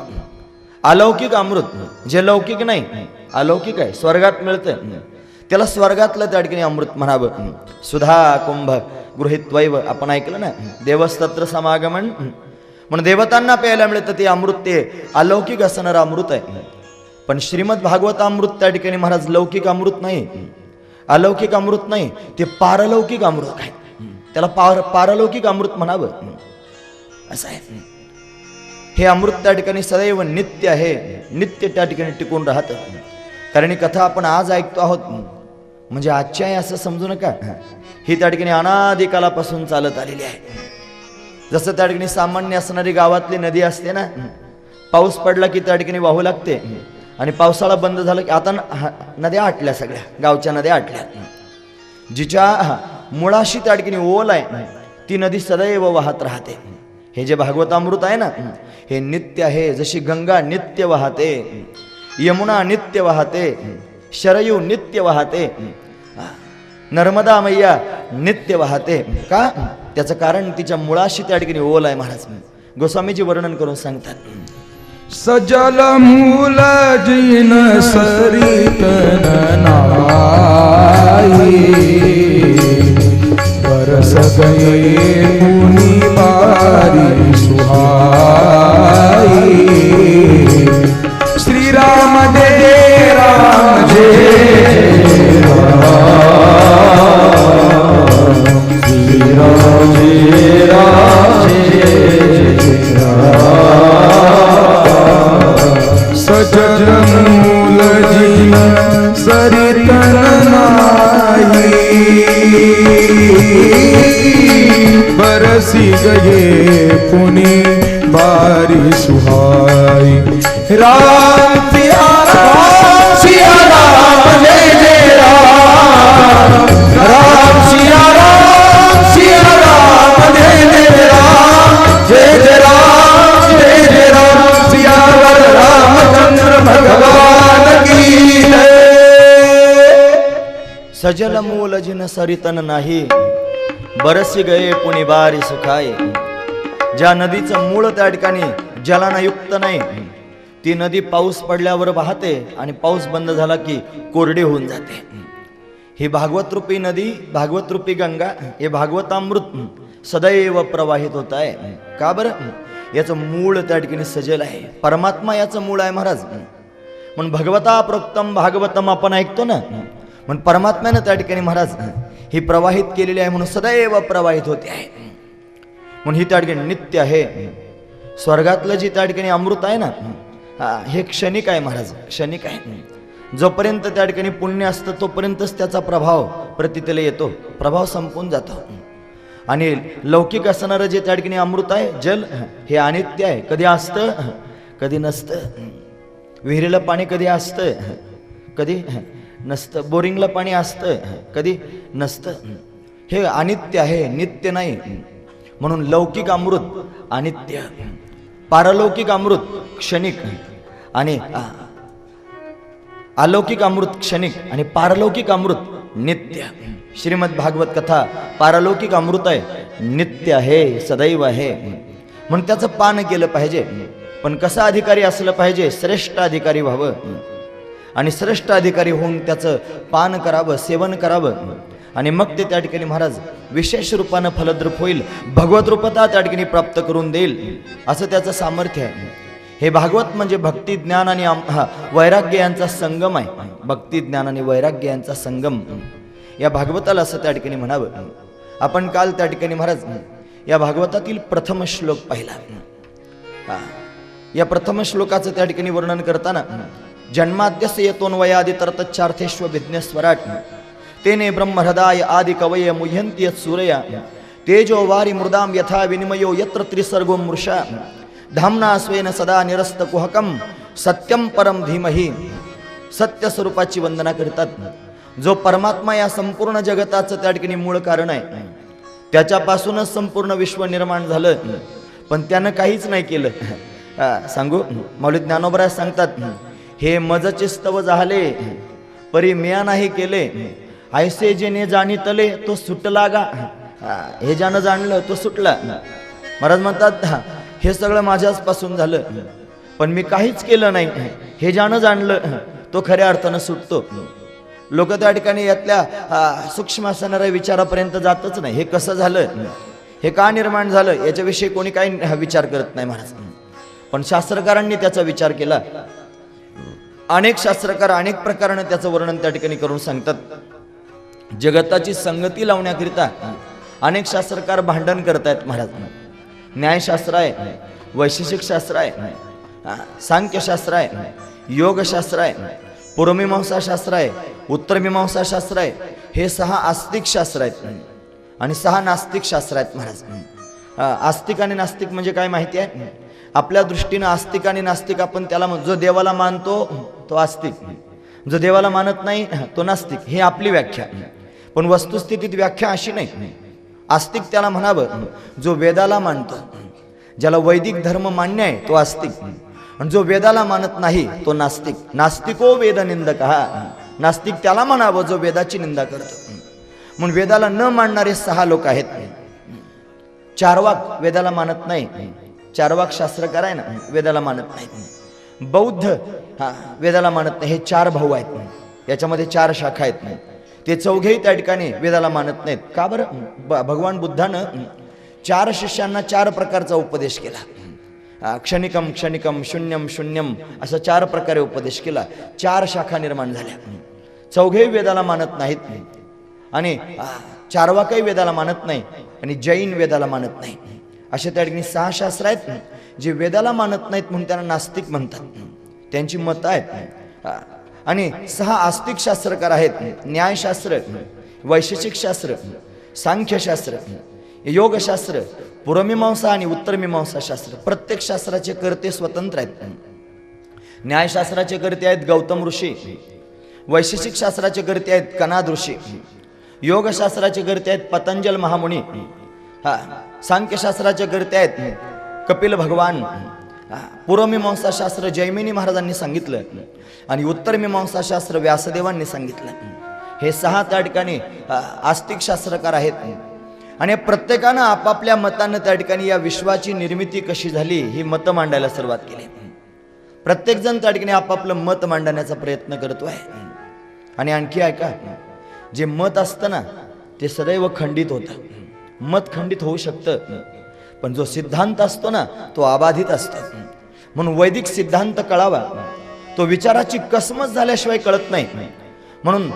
अलौकिक अमृत जे लौकिक नाही, अलौकिक आहे, स्वर्गात मिळतं, त्याला स्वर्गातलं त्या ठिकाणी अमृत म्हणावं. सुधा कुंभ गृहीत्वैव आपण ऐकलं ना, देवस्तत्र समागमन. म्हणून देवतांना प्यायला मिळतं ते अमृत, ते अलौकिक असणारं अमृत आहे. पण श्रीमद भागवत अमृत त्या ठिकाणी महाराज लौकिक अमृत नाही, अलौकिक अमृत नाही, ते पारलौकिक अमृत आहे. त्याला पारलौकिक अमृत म्हणावं. असं आहे. हे अमृत त्या ठिकाणी सदैव नित्य आहे, नित्य त्या ठिकाणी टिकून राहतं. कारण ही कथा आपण आज ऐकतो आहोत म्हणजे आजची आहे असं समजू नका. ही त्या ठिकाणी अनादिकालापासून चालत आलेली आहे. जसं त्या ठिकाणी सामान्य असणारी गावातली नदी असते ना, पाऊस पडला की त्या ठिकाणी वाहू लागते आणि पावसाळा बंद झाला की आता नद्या आटल्या, सगळ्या गावच्या नद्या आटल्या. जिच्या मुळाशी त्या ठिकाणी ओल आहे ती नदी सदैव वाहत राहते. हे जे भागवतामृत आहे ना हे नित्य आहे. जशी गंगा नित्य वाहते, यमुना नित्य वाहते, शरयू नित्य वाहते, नर्मदा मैया नित्य वाहते. का? त्याचं कारण तिच्या मुळाशी त्या ठिकाणी ओल आहे. महाराज गोस्वामीजी वर्णन करून सांगतात. सजल मूल जिन सरित नाई, बरस गए मुनि बारी सुहाई. श्री राम जय राम जय राम, श्री राम जय सजमूल जिन सरितन नाही बरसी गए पुनि बारी सुहाई राम सिया राम सिया राम जय जय राम राम सिया राम जय जय राम जय जय राम सियावर रामचंद्र भगवान की जय। सजल मूल जिन सरितन नाही बरसी गये पुनि बारी सुखाय. ज्या नदीचं मूळ त्या ठिकाणी जलानं युक्त नाही ती नदी पाऊस पडल्यावर वाहते आणि पाऊस बंद झाला की कोरडी होऊन जाते. ही भागवत रूपी नदी, भागवत रूपी गंगा, हे भागवतामृत सदैव प्रवाहित होत आहे. का बरं? याचं मूळ त्या ठिकाणी सजल आहे. परमात्मा याचं मूळ आहे महाराज. म्हणून भगवता प्रोक्तम भागवतम आपण ऐकतो ना, म्हणून परमात्म्यानं त्या ठिकाणी महाराज ही प्रवाहित केलेली आहे म्हणून सदैव प्रवाहित होते आहे. म्हणून ही त्या ठिकाणी नित्य आहे. स्वर्गातलं जी त्या ठिकाणी अमृत आहे ना, हे क्षणिक आहे महाराज, क्षणिक आहे. जोपर्यंत त्या ठिकाणी पुण्य असतं तोपर्यंतच त्याचा प्रभाव प्रतीतेला येतो, प्रभाव संपून जातो. आणि लौकिक असणारं जे त्या ठिकाणी अमृत आहे जल, हे अनित्य आहे. कधी असतं कधी नसतं. विहिरीला पाणी कधी असतं कधी नसतं. बोरिंगला पाणी असतं कधी नसतं. हे अनित्य आहे, नित्य नाही. म्हणून लौकिक अमृत अनित्य, पारलौकिक अमृत क्षणिक आणि अलौकिक अमृत क्षणिक आणि पारलौकिक अमृत नित्य. श्रीमद भागवत कथा पारलौकिक अमृत आहे, नित्य आहे, सदैव आहे. म्हणून त्याचं पान केलं पाहिजे. पण कसा अधिकारी असलं पाहिजे? श्रेष्ठ अधिकारी व्हावं आणि श्रेष्ठ अधिकारी होऊन त्याचं पान करावं, सेवन करावं. आणि मग ते त्या ठिकाणी महाराज विशेष रूपानं फलद्रूप होईल, भगवत रूपता त्या ठिकाणी प्राप्त करून देईल, असं त्याचं सामर्थ्य आहे. हे भागवत म्हणजे भक्ती ज्ञान आणि वैराग्य यांचा संगम आहे. भक्ती ज्ञान आणि वैराग्य यांचा संगम या भागवताला असं त्या ठिकाणी म्हणावं. आपण काल त्या ठिकाणी महाराज या भागवतातील प्रथम श्लोक पाहिला. या प्रथम श्लोकाचं त्या ठिकाणी वर्णन करताना जन्माद्यस्य यतोन्वयादितरतच्चार्थेष्व विज्ञस्वराट तेने ब्रह्महृदाय आदि कवये मुह्यन्ति यत्सूरया तेजो वारि मृदाम यथा विनिमयो यत्र त्रिसर्गो मृषा धाम्ना स्वेन सदा निरस्त कुहकम सत्यम परम धीमहि. सत्य स्वरूपाची वंदना करतात. जो परमात्मा या संपूर्ण जगताचं त्या ठिकाणी मूळ कारण आहे, त्याच्यापासूनच संपूर्ण विश्व निर्माण झालं. पण त्यानं काहीच नाही केलं. सांगू, मौली ज्ञानोबराज सांगतात, हे मजचे स्तव झाले परी म्या नाही केले, ऐसे जेने जाणीतले तो सुटला गा. हे ज्यानं जाणलं तो सुटला. महाराज म्हणतात हे सगळं माझ्याच पासून झालं पण मी काहीच केलं नाही. हे ज्यानं जाणलं तो खऱ्या अर्थानं सुटतो. लोक त्या ठिकाणी यातल्या सूक्ष्म असणाऱ्या विचारापर्यंत जातच नाही. हे कसं झालं, हे का निर्माण झालं, याच्याविषयी कोणी काही विचार करत नाही महाराज. पण शास्त्रकारांनी त्याचा विचार केला. अनेक शास्त्रकार अनेक प्रकाराने त्याचं वर्णन त्या ठिकाणी करून सांगतात. जगताची संगती लावण्याकरिता अनेक शास्त्रकार भांडण करतायत महाराज. न्यायशास्त्र आहे, वैशेषिक शास्त्र आहे, सांख्यशास्त्र आहे, योगशास्त्र आहे, पूर्वमीमांसा शास्त्र आहे, उत्तरमीमांसा शास्त्र आहे. हे 6 आस्तिक शास्त्र आहेत आणि 6 नास्तिक शास्त्र आहेत महाराज. आस्तिक आणि नास्तिक म्हणजे काय माहिती आहे? आपल्या दृष्टीनं आस्तिक आणि नास्तिक आपण त्याला जो देवाला मानतो तो आस्तिक, जो देवाला मानत नाही तो नास्तिक. ही आपली व्याख्या. पण वस्तुस्थितीत व्याख्या अशी नाही. आस्तिक त्याला म्हणावं जो वेदाला मानतो, ज्याला वैदिक धर्म मान्य आहे तो आस्तिक, आणि जो वेदाला मानत नाही तो नास्तिक. नास्तिको वेद निंदक. नास्तिक त्याला म्हणावं जो वेदाची निंदा करतो. म्हणून वेदाला न मानणारे 6 लोक आहेत. चार्वाक वेदाला मानत नाही. चार्वाक शास्त्रकार आहे ना, वेदाला मानत नाही. बौद्ध वेदाला मानत नाही. हे 4 भाऊ आहेत. याच्यामध्ये 4 शाखा आहेत. ते चौघेही त्या ठिकाणी वेदाला मानत नाहीत. का बरं? भगवान बुद्धानं 4 शिष्यांना 4 प्रकारचा उपदेश केला. क्षणिकम क्षणिकम शून्यम शून्यम असा 4 प्रकारे उपदेश केला. 4 शाखा निर्माण झाल्या. चौघेही वेदाला मानत नाहीत आणि चार्वाकही वेदाला मानत नाही आणि जैन वेदाला मानत नाही. असे त्या ठिकाणी 6 शास्त्र आहेत जे वेदाला मानत नाहीत म्हणून त्यांना नास्तिक म्हणतात. त्यांची मतं आहेत. आणि 6 आस्तिक शास्त्रकार आहेत. न्यायशास्त्र, वैशेषिक शास्त्र, सांख्यशास्त्र, योगशास्त्र, पूर्वमीमांसा आणि उत्तरमीमांसा शास्त्र. प्रत्येक शास्त्राचे कर्ते स्वतंत्र आहेत. न्यायशास्त्राचे कर्ते आहेत गौतम ऋषी, वैशेषिक शास्त्राचे कर्ते आहेत कनाद ऋषी, योगशास्त्राचे कर्ते आहेत पतंजल महामुनी, सांख्यशास्त्राचे कर्ते आहेत कपिल भगवान, पूर्वमीमांसा शास्त्र जैमिनी महाराजांनी सांगितलं आणि उत्तरमीमांसा शास्त्र व्यासदेवांनी सांगितलं. हे 6 त्या ठिकाणी आस्तिक शास्त्रकार आहेत. आणि प्रत्येकानं आपापल्या मतानं त्या ठिकाणी या विश्वाची निर्मिती कशी झाली ही मतं मांडायला सुरुवात केली. प्रत्येकजण त्या ठिकाणी आपापलं मत मांडण्याचा प्रयत्न करतो आहे. आणि आणखी ऐका, जे मत असतं ना ते सदैव खंडित होतं. मत खंडित होऊ शकतं, पण जो सिद्धांत असतो ना तो अबाधित असतो. म्हणून वैदिक सिद्धांत कळावा, तो विचाराची कसमच झाल्याशिवाय कळत नाही. म्हणून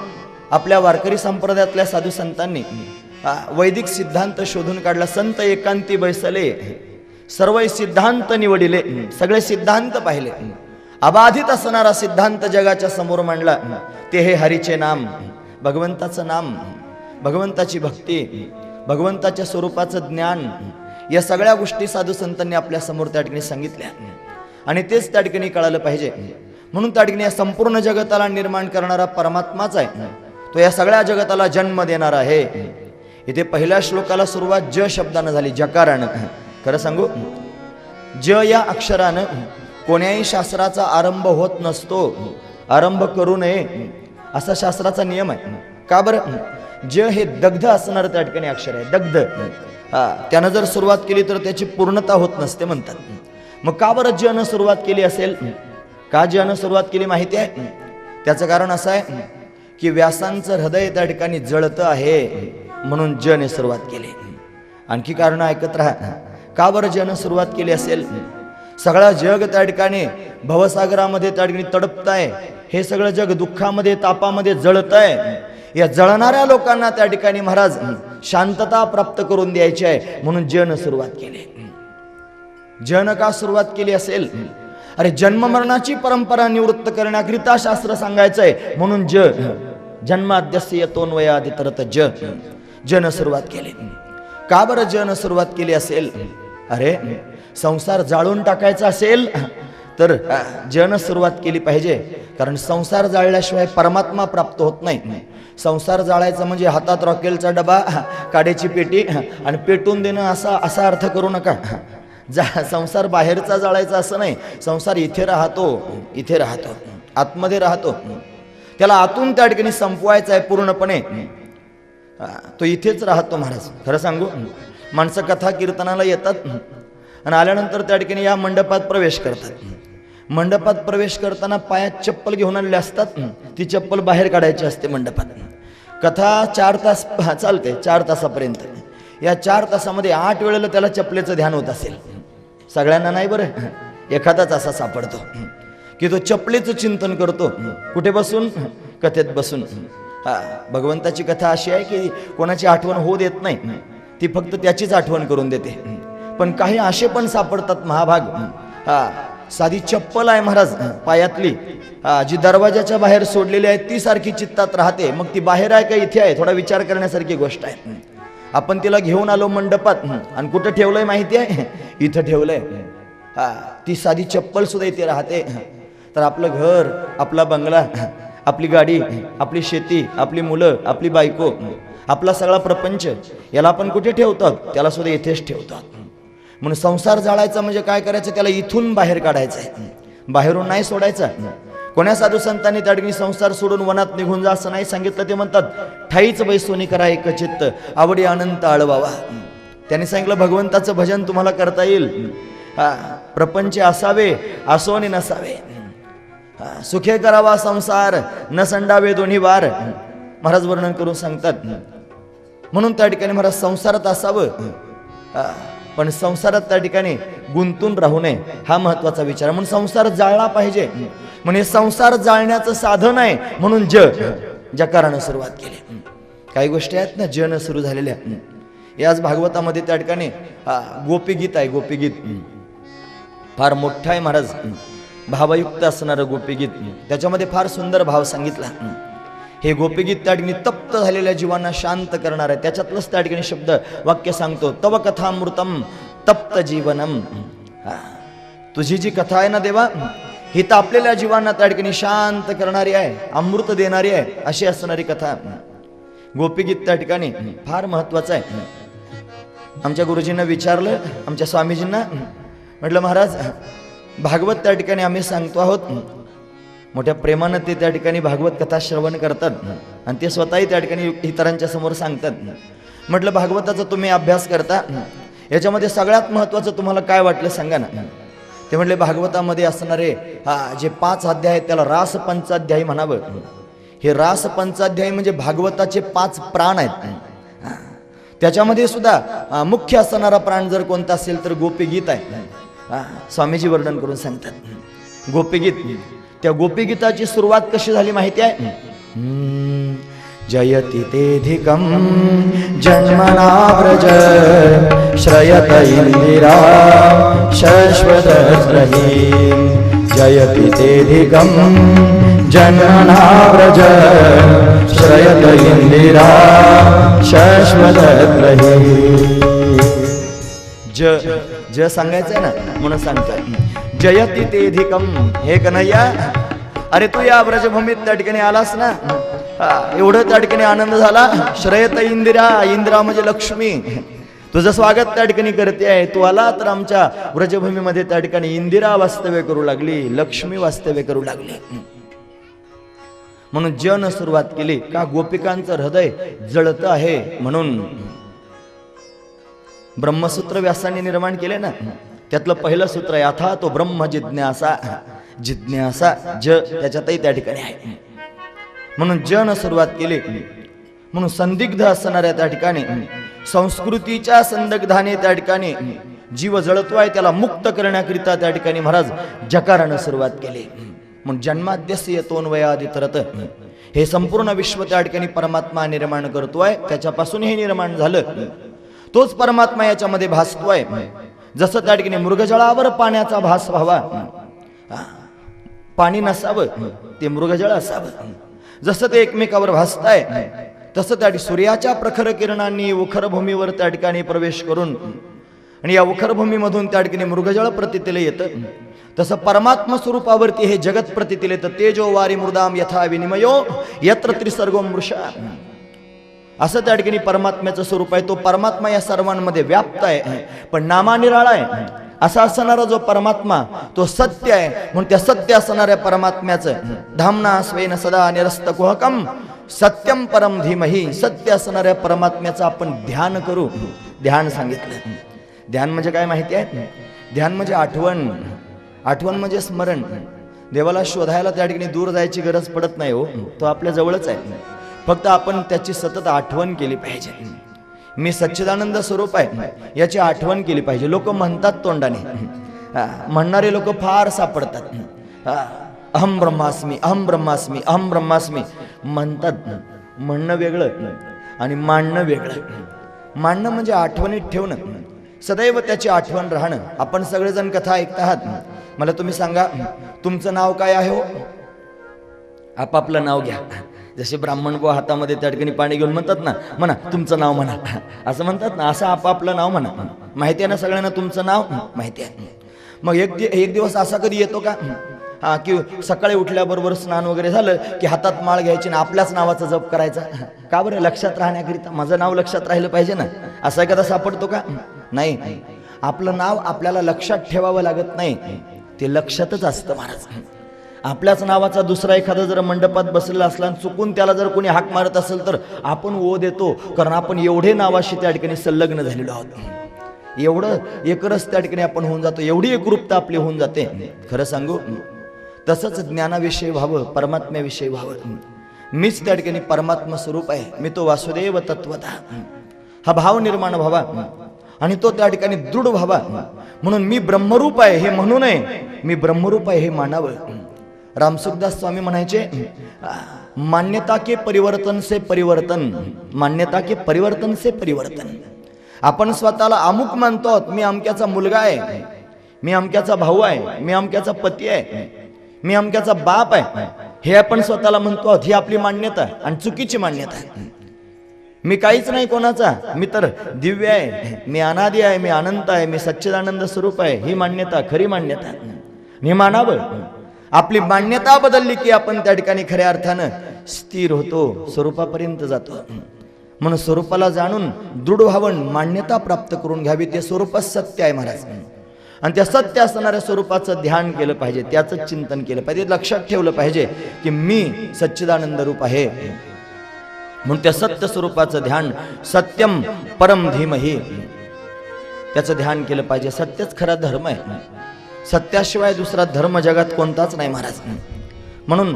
आपल्या वारकरी संप्रदायातल्या साधू संतांनी वैदिक सिद्धांत शोधून काढला. संत एकांती बैसले, सर्व सिद्धांत निवडिले, सगळे सिद्धांत पाहिले. अबाधित असणारा सिद्धांत जगाच्या समोर मांडला, ते हे हरीचे नाम, भगवंताचं नाम, भगवंताची भक्ती, भगवंताच्या स्वरूपाचं ज्ञान. या सगळ्या गोष्टी साधू संतांनी आपल्या समोर त्या ठिकाणी सांगितल्या आणि तेच त्या ठिकाणी कळालं पाहिजे. म्हणून त्या ठिकाणी या संपूर्ण जगताला निर्माण करणारा परमात्माच आहे. तो या सगळ्या जगताला जन्म देणार आहे. इथे पहिल्या श्लोकाला सुरुवात ज शब्दानं झाली, जकारानं. खरं सांगू, ज या अक्षरानं कोण्याही शास्त्राचा आरंभ होत नसतो. आरंभ करू नये असा शास्त्राचा नियम आहे. का बरं? ज हे दग्ध असणार त्या ठिकाणी अक्षर आहे, दग्ध. त्यानं जर सुरुवात केली तर त्याची पूर्णता होत नसते म्हणतात. मग का बरं ज न सुरुवात केली असेल? का ज न सुरुवात केली माहिती आहे? त्याचं कारण असं आहे की व्यासांचं हृदय त्या ठिकाणी जळतं आहे, म्हणून ज ने सुरुवात केली. आणखी कारण ऐकत राहा. का बरं ज न सुरुवात केली असेल? सगळं जग त्या ठिकाणी भवसागरामध्ये त्या ठिकाणी तडपत आहे. हे सगळं जग दुःखामध्ये, तापामध्ये जळत आहे. या जळणाऱ्या लोकांना त्या ठिकाणी महाराज शांतता प्राप्त करून द्यायची आहे, म्हणून जन सुरुवात केली. जन का सुरुवात केली असेल? अरे जन्म मरणाची परंपरा निवृत्त करण्याकरिता शास्त्र सांगायचंय, म्हणून जन्माद्यस्य यतोन्वयादितरत जन सुरुवात केली. का बरं जन सुरुवात केली असेल? अरे संसार जाळून टाकायचा असेल तर जन सुरुवात केली पाहिजे. कारण संसार जाळल्याशिवाय परमात्मा प्राप्त होत नाही. संसार जाळायचा म्हणजे हातात रॉकेलचा डबा, काड्याची पेटी आणि पेटून देणं असा अर्थ करू नका. संसार बाहेरचा जाळायचा असं नाही. संसार इथे राहतो, आतमध्ये राहतो. त्याला आतून त्या ठिकाणी संपवायचा आहे पूर्णपणे. तो इथेच राहतो महाराज. खरं सांगू, माणसं कथा कीर्तनाला येतात आणि आल्यानंतर त्या ठिकाणी या मंडपात प्रवेश करतात. मंडपात प्रवेश करताना पायात चप्पल घेऊन आलेले असतात. ती चप्पल बाहेर काढायची असते मंडपात. कथा 4 तास चालते, 4 तासापर्यंत. या 4 तासामध्ये 8 वेळेला त्याला चप्पलेचं ध्यान होत असेल. सगळ्यांना नाही बरं, एखादाच असा सापडतो की तो चप्पलेचं चिंतन करतो. कुठे बसून? कथेत बसून. भगवंताची कथा अशी आहे की कोणाची आठवण होऊ देत नाही, ती फक्त त्याचीच आठवण करून देते. पण काही असे पण सापडतात महाभाग, साधी चप्पल आहे महाराज पायातली, जी दरवाजाच्या बाहेर सोडलेली आहे ती सारखी चित्तात राहते. मग ती बाहेर आहे का इथे आहे, थोडा विचार करण्यासारखी गोष्ट आहे. आपण तिला घेऊन आलो मंडपात आणि कुठं ठेवलंय माहिती आहे? इथं ठेवलंय. ती साधी चप्पल सुद्धा इथे राहते. तर आपलं घर, आपला बंगला, आपली गाडी, आपली शेती, आपली मुलं, आपली बायको, आपला सगळा प्रपंच, याला आपण कुठे ठेवतात? त्याला सुद्धा इथेच ठेवतात. म्हणून संसार जाळायचा म्हणजे काय करायचं? त्याला इथून बाहेर काढायचं आहे, बाहेरून नाही सोडायचा. कोण्या साधू संतांनी त्या ठिकाणी संसार सोडून वनात निघून जा असं नाही सांगितलं. ते म्हणतात ठाईच बैसोनी करा एक चित्त, आवडी अनंत आळवावा. त्यांनी सांगितलं भगवंताचं भजन तुम्हाला करता येईल. प्रपंच असावे असो आणि नसावे, सुखे करावा संसार, न संडावे दोन्ही वार, महाराज वर्णन करून सांगतात. म्हणून त्या ठिकाणी महाराज संसारात असावं, पण संसारात त्या ठिकाणी गुंतून राहू नये, हा महत्वाचा विचार. म्हणून संसार जाळला पाहिजे. म्हणजे संसार जाळण्याचं साधन आहे, म्हणून जकारानं सुरुवात केली. काही गोष्टी आहेत ना जन सुरू झालेल्या. याच भागवतामध्ये त्या ठिकाणी गोपीगीत आहे. गोपीगीत फार मोठं आहे महाराज. भावयुक्त असणारं गोपीगीत, त्याच्यामध्ये फार सुंदर भाव सांगितला. हे गोपीगीत त्या ठिकाणी तप्त झालेल्या जीवांना शांत करणार आहे. त्याच्यातलंच त्या ठिकाणी शब्द वाक्य सांगतो, तव कथामृतम तप्त जीवनम. तुझी जी कथा आहे ना देवा, ही तापलेल्या जीवांना त्या ठिकाणी शांत करणारी आहे, अमृत देणारी आहे, अशी असणारी कथा. गोपीगीत त्या ठिकाणी फार महत्वाचं आहे. आमच्या गुरुजींना विचारलं, आमच्या स्वामीजींना म्हटलं, महाराज भागवत त्या ठिकाणी आम्ही सांगतो आहोत. मोठ्या प्रेमानं ते त्या ठिकाणी भागवत कथा श्रवण करतात आणि ते स्वतःही त्या ठिकाणी इतरांच्या समोर सांगतात. म्हटलं भागवताचा तुम्ही अभ्यास करता, याच्यामध्ये सगळ्यात महत्वाचं तुम्हाला काय वाटलं सांगा ना. ते म्हटले भागवतामध्ये असणारे जे 5 अध्याय आहेत त्याला रास पंचाध्यायी म्हणावं. हे रास पंचाध्यायी म्हणजे भागवताचे 5 प्राण आहेत. त्याच्यामध्ये सुद्धा मुख्य असणारा प्राण जर कोणता असेल तर गोपीगीत आहे. स्वामीजी वर्णन करून सांगतात गोपीगीत. त्या गोपीगीताची सुरुवात कशी झाली माहिती आहे? जयति तेधिकं जन्मना व्रज श्रयत इंदिरा शश्वतस्रही. जयति तेधिकं जन्मना व्रज श्रयत इंदिरा शश्वतस्रही. ज सांगायचंय ना म्हणून सांगताय. जयति तेधिकम, हे कन्हैया अरे तू या ब्रजभूमीत त्या ठिकाणी आलास ना, एवढं त्या ठिकाणी आनंद झाला. श्रयत इंदिरा, इंदिरा म्हणजे लक्ष्मी, तुझं स्वागत त्या ठिकाणी करते आहे. तू आला तर आमच्या ब्रजभूमीमध्ये त्या ठिकाणी इंदिरा वास्तव्य करू लागली, लक्ष्मी वास्तव्य करू लागली. म्हणून जन सुरुवात केली का? गोपिकांचं हृदय जळत आहे म्हणून. ब्रह्मसूत्र व्यासांनी निर्माण केले ना, त्यातलं पहिलं सूत्र आहे अथा तो ब्रह्म जिज्ञासा. जिज्ञासा ज त्याच्यातही त्या ठिकाणी आहे. म्हणून जन सुरुवात केली. म्हणून संदिग्ध असणाऱ्या त्या ठिकाणी संस्कृतीच्या संदिग्धाने त्या ठिकाणी जीव जळतोय, त्याला मुक्त करण्याकरिता त्या ठिकाणी महाराज जकारानं सुरुवात केली. म्हणून जन्माद्यस्य यतोन्वयादितरत, हे संपूर्ण विश्व त्या ठिकाणी परमात्मा निर्माण करतोय, त्याच्यापासून हे निर्माण झालं. तोच परमात्मा याच्यामध्ये भासतोय. जसं त्या ठिकाणी मृगजळावर पाण्याचा भास व्हावा, पाणी नसावं ते मृगजळ असावं. जसं ते एकमेकावर भासताय तसं त्या ठिकाणी सूर्याच्या प्रखर किरणांनी उखर भूमीवर त्या ठिकाणी प्रवेश करून आणि या उखर भूमीमधून त्या ठिकाणी मृगजळ प्रतीतीला येतं. तसं परमात्मा स्वरूपावरती हे जगत प्रतीतीला येतं. तेजो वारी मृदाम यथा विनिमयो यत्र त्रिसर्गो मृषा. असं त्या ठिकाणी परमात्म्याचं स्वरूप आहे. तो परमात्मा या सर्वांमध्ये व्याप्त आहे, पण नामानिराळा आहे. असा असणारा जो परमात्मा तो सत्य आहे. म्हणून त्या सत्य असणाऱ्या परमात्म्याचं धामना स्वेन सदा निरस्त कुहकम सत्यम परम धीमही, सत्य असणाऱ्या परमात्म्याचं आपण ध्यान करू. ध्यान सांगितलं. ध्यान म्हणजे काय माहिती आहे? ध्यान म्हणजे आठवण. आठवण म्हणजे स्मरण. देवाला शोधायला त्या ठिकाणी दूर जायची गरज पडत नाही हो, तो आपल्या जवळच आहे. फक्त आपण त्याची सतत आठवण केली पाहिजे. मी सच्चिदानंद स्वरूप आहे याची आठवण केली पाहिजे. लोक म्हणतात तोंडाने, म्हणणारे लोक फार सापडतात. अहम ब्रह्मास्मी, अहम ब्रह्मास्मी, अहम ब्रह्मास्मी म्हणतात. म्हणणं वेगळं आणि मांडणं वेगळं. मांडणं म्हणजे आठवणीत ठेवणं, सदैव त्याची आठवण राहणं. आपण सगळेजण कथा ऐकत आहात. मला तुम्ही सांगा तुमचं नाव काय आहे हो? आपापलं नाव घ्या. जसे ब्राह्मण बुवा हातामध्ये त्या ठिकाणी पाणी घेऊन म्हणतात ना, म्हणा तुमचं नाव म्हणा, असं म्हणतात ना, असं आपापलं नाव म्हणा. माहिती आहे ना सगळ्यांना तुमचं नाव माहिती आहे. मग एक दिवस असा कधी येतो का की सकाळी उठल्याबरोबर स्नान वगैरे झालं की हातात माळ घ्यायची ना आपल्याच नावाचा जप करायचा? का बरं? लक्षात राहण्याकरिता. माझं नाव लक्षात राहिलं पाहिजे ना. असा एखादा सापडतो का? नाही. आपलं नाव आपल्याला लक्षात ठेवावं लागत नाही, ते लक्षातच असतं महाराज. आपल्याच नावाचा दुसरा एखादा जर मंडपात बसलेला असला आणि चुकून त्याला जर कोणी हाक मारत असेल तर आपण ओ देतो, कारण आपण एवढे नावाशी त्या ठिकाणी संलग्न झालेलो आहोत. एवढं एकरस त्या ठिकाणी आपण होऊन जातो, एवढी एकरूपता आपली होऊन जाते. खरं सांगू, तसंच ज्ञानाविषयी व्हावं, परमात्म्याविषयी व्हावं. मीच त्या ठिकाणी परमात्मा स्वरूप आहे, मी तो वासुदेव तत्वतः, हा भाव निर्माण व्हावा आणि तो त्या ठिकाणी दृढ व्हावा. म्हणून मी ब्रह्मरूप आहे हे म्हणू नये, मी ब्रह्मरूप आहे हे मानावं. रामसुखदास स्वामी म्हणायचे, मान्यता के परिवर्तन से परिवर्तन, मान्यता के परिवर्तन से परिवर्तन. आपण स्वतःला अमुक मानतो, मी अमक्याचा मुलगा आहे, मी अमक्याचा भाऊ आहे, मी अमक्याचा पती आहे, मी अमक्याचा बाप आहे हे आपण स्वतःला म्हणतो आहोत, ही आपली मान्यता आहे आणि चुकीची मान्यता आहे. मी काहीच नाही कोणाचा, मी तर दिव्य आहे, मी अनादी आहे, मी अनंत आहे, मी सच्चिदानंद स्वरूप आहे, ही मान्यता खरी मान्यता आहे. हे मानावं. आपली मान्यता बदलली की आपण त्या ठिकाणी खऱ्या अर्थानं स्थिर होतो, स्वरूपापर्यंत जातो. म्हणून स्वरूपाला जाणून दृढ व्हावं, मान्यता प्राप्त करून घ्यावी. ते स्वरूपच सत्य आहे महाराज. आणि त्या सत्य असणाऱ्या स्वरूपाचं ध्यान केलं पाहिजे, त्याचं चिंतन केलं पाहिजे, लक्षात ठेवलं पाहिजे की मी सच्चिदानंद रूप आहे. म्हणून त्या सत्य स्वरूपाचं ध्यान, सत्यम परम धीमहि, त्याचं ध्यान केलं पाहिजे. सत्यच खरा धर्म आहे. सत्याशिवाय दुसरा धर्म जगात कोणताच नाही महाराज. म्हणून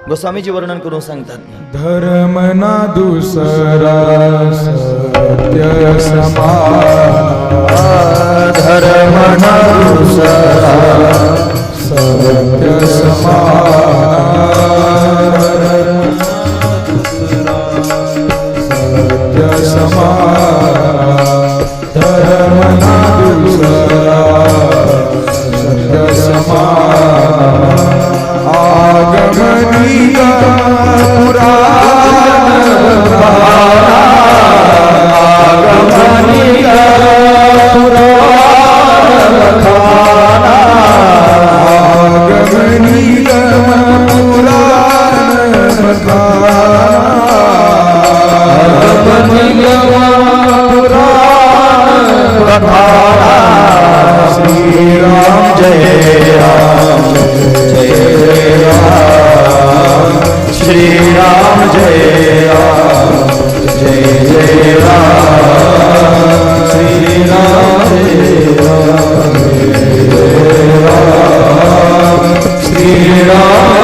गोस्वामीजी वर्णन करून सांगतात, धर्म ना दुसरा सत्य समान, धर्म ना दुसरा सत्य समान, सत्य समान, धर्म ना दुसरा सत्य समान. आगमनी श्री राम जय राम जय राम, श्री राम जय राम जय जय राम, श्री राम जय राम जय राम, श्री राम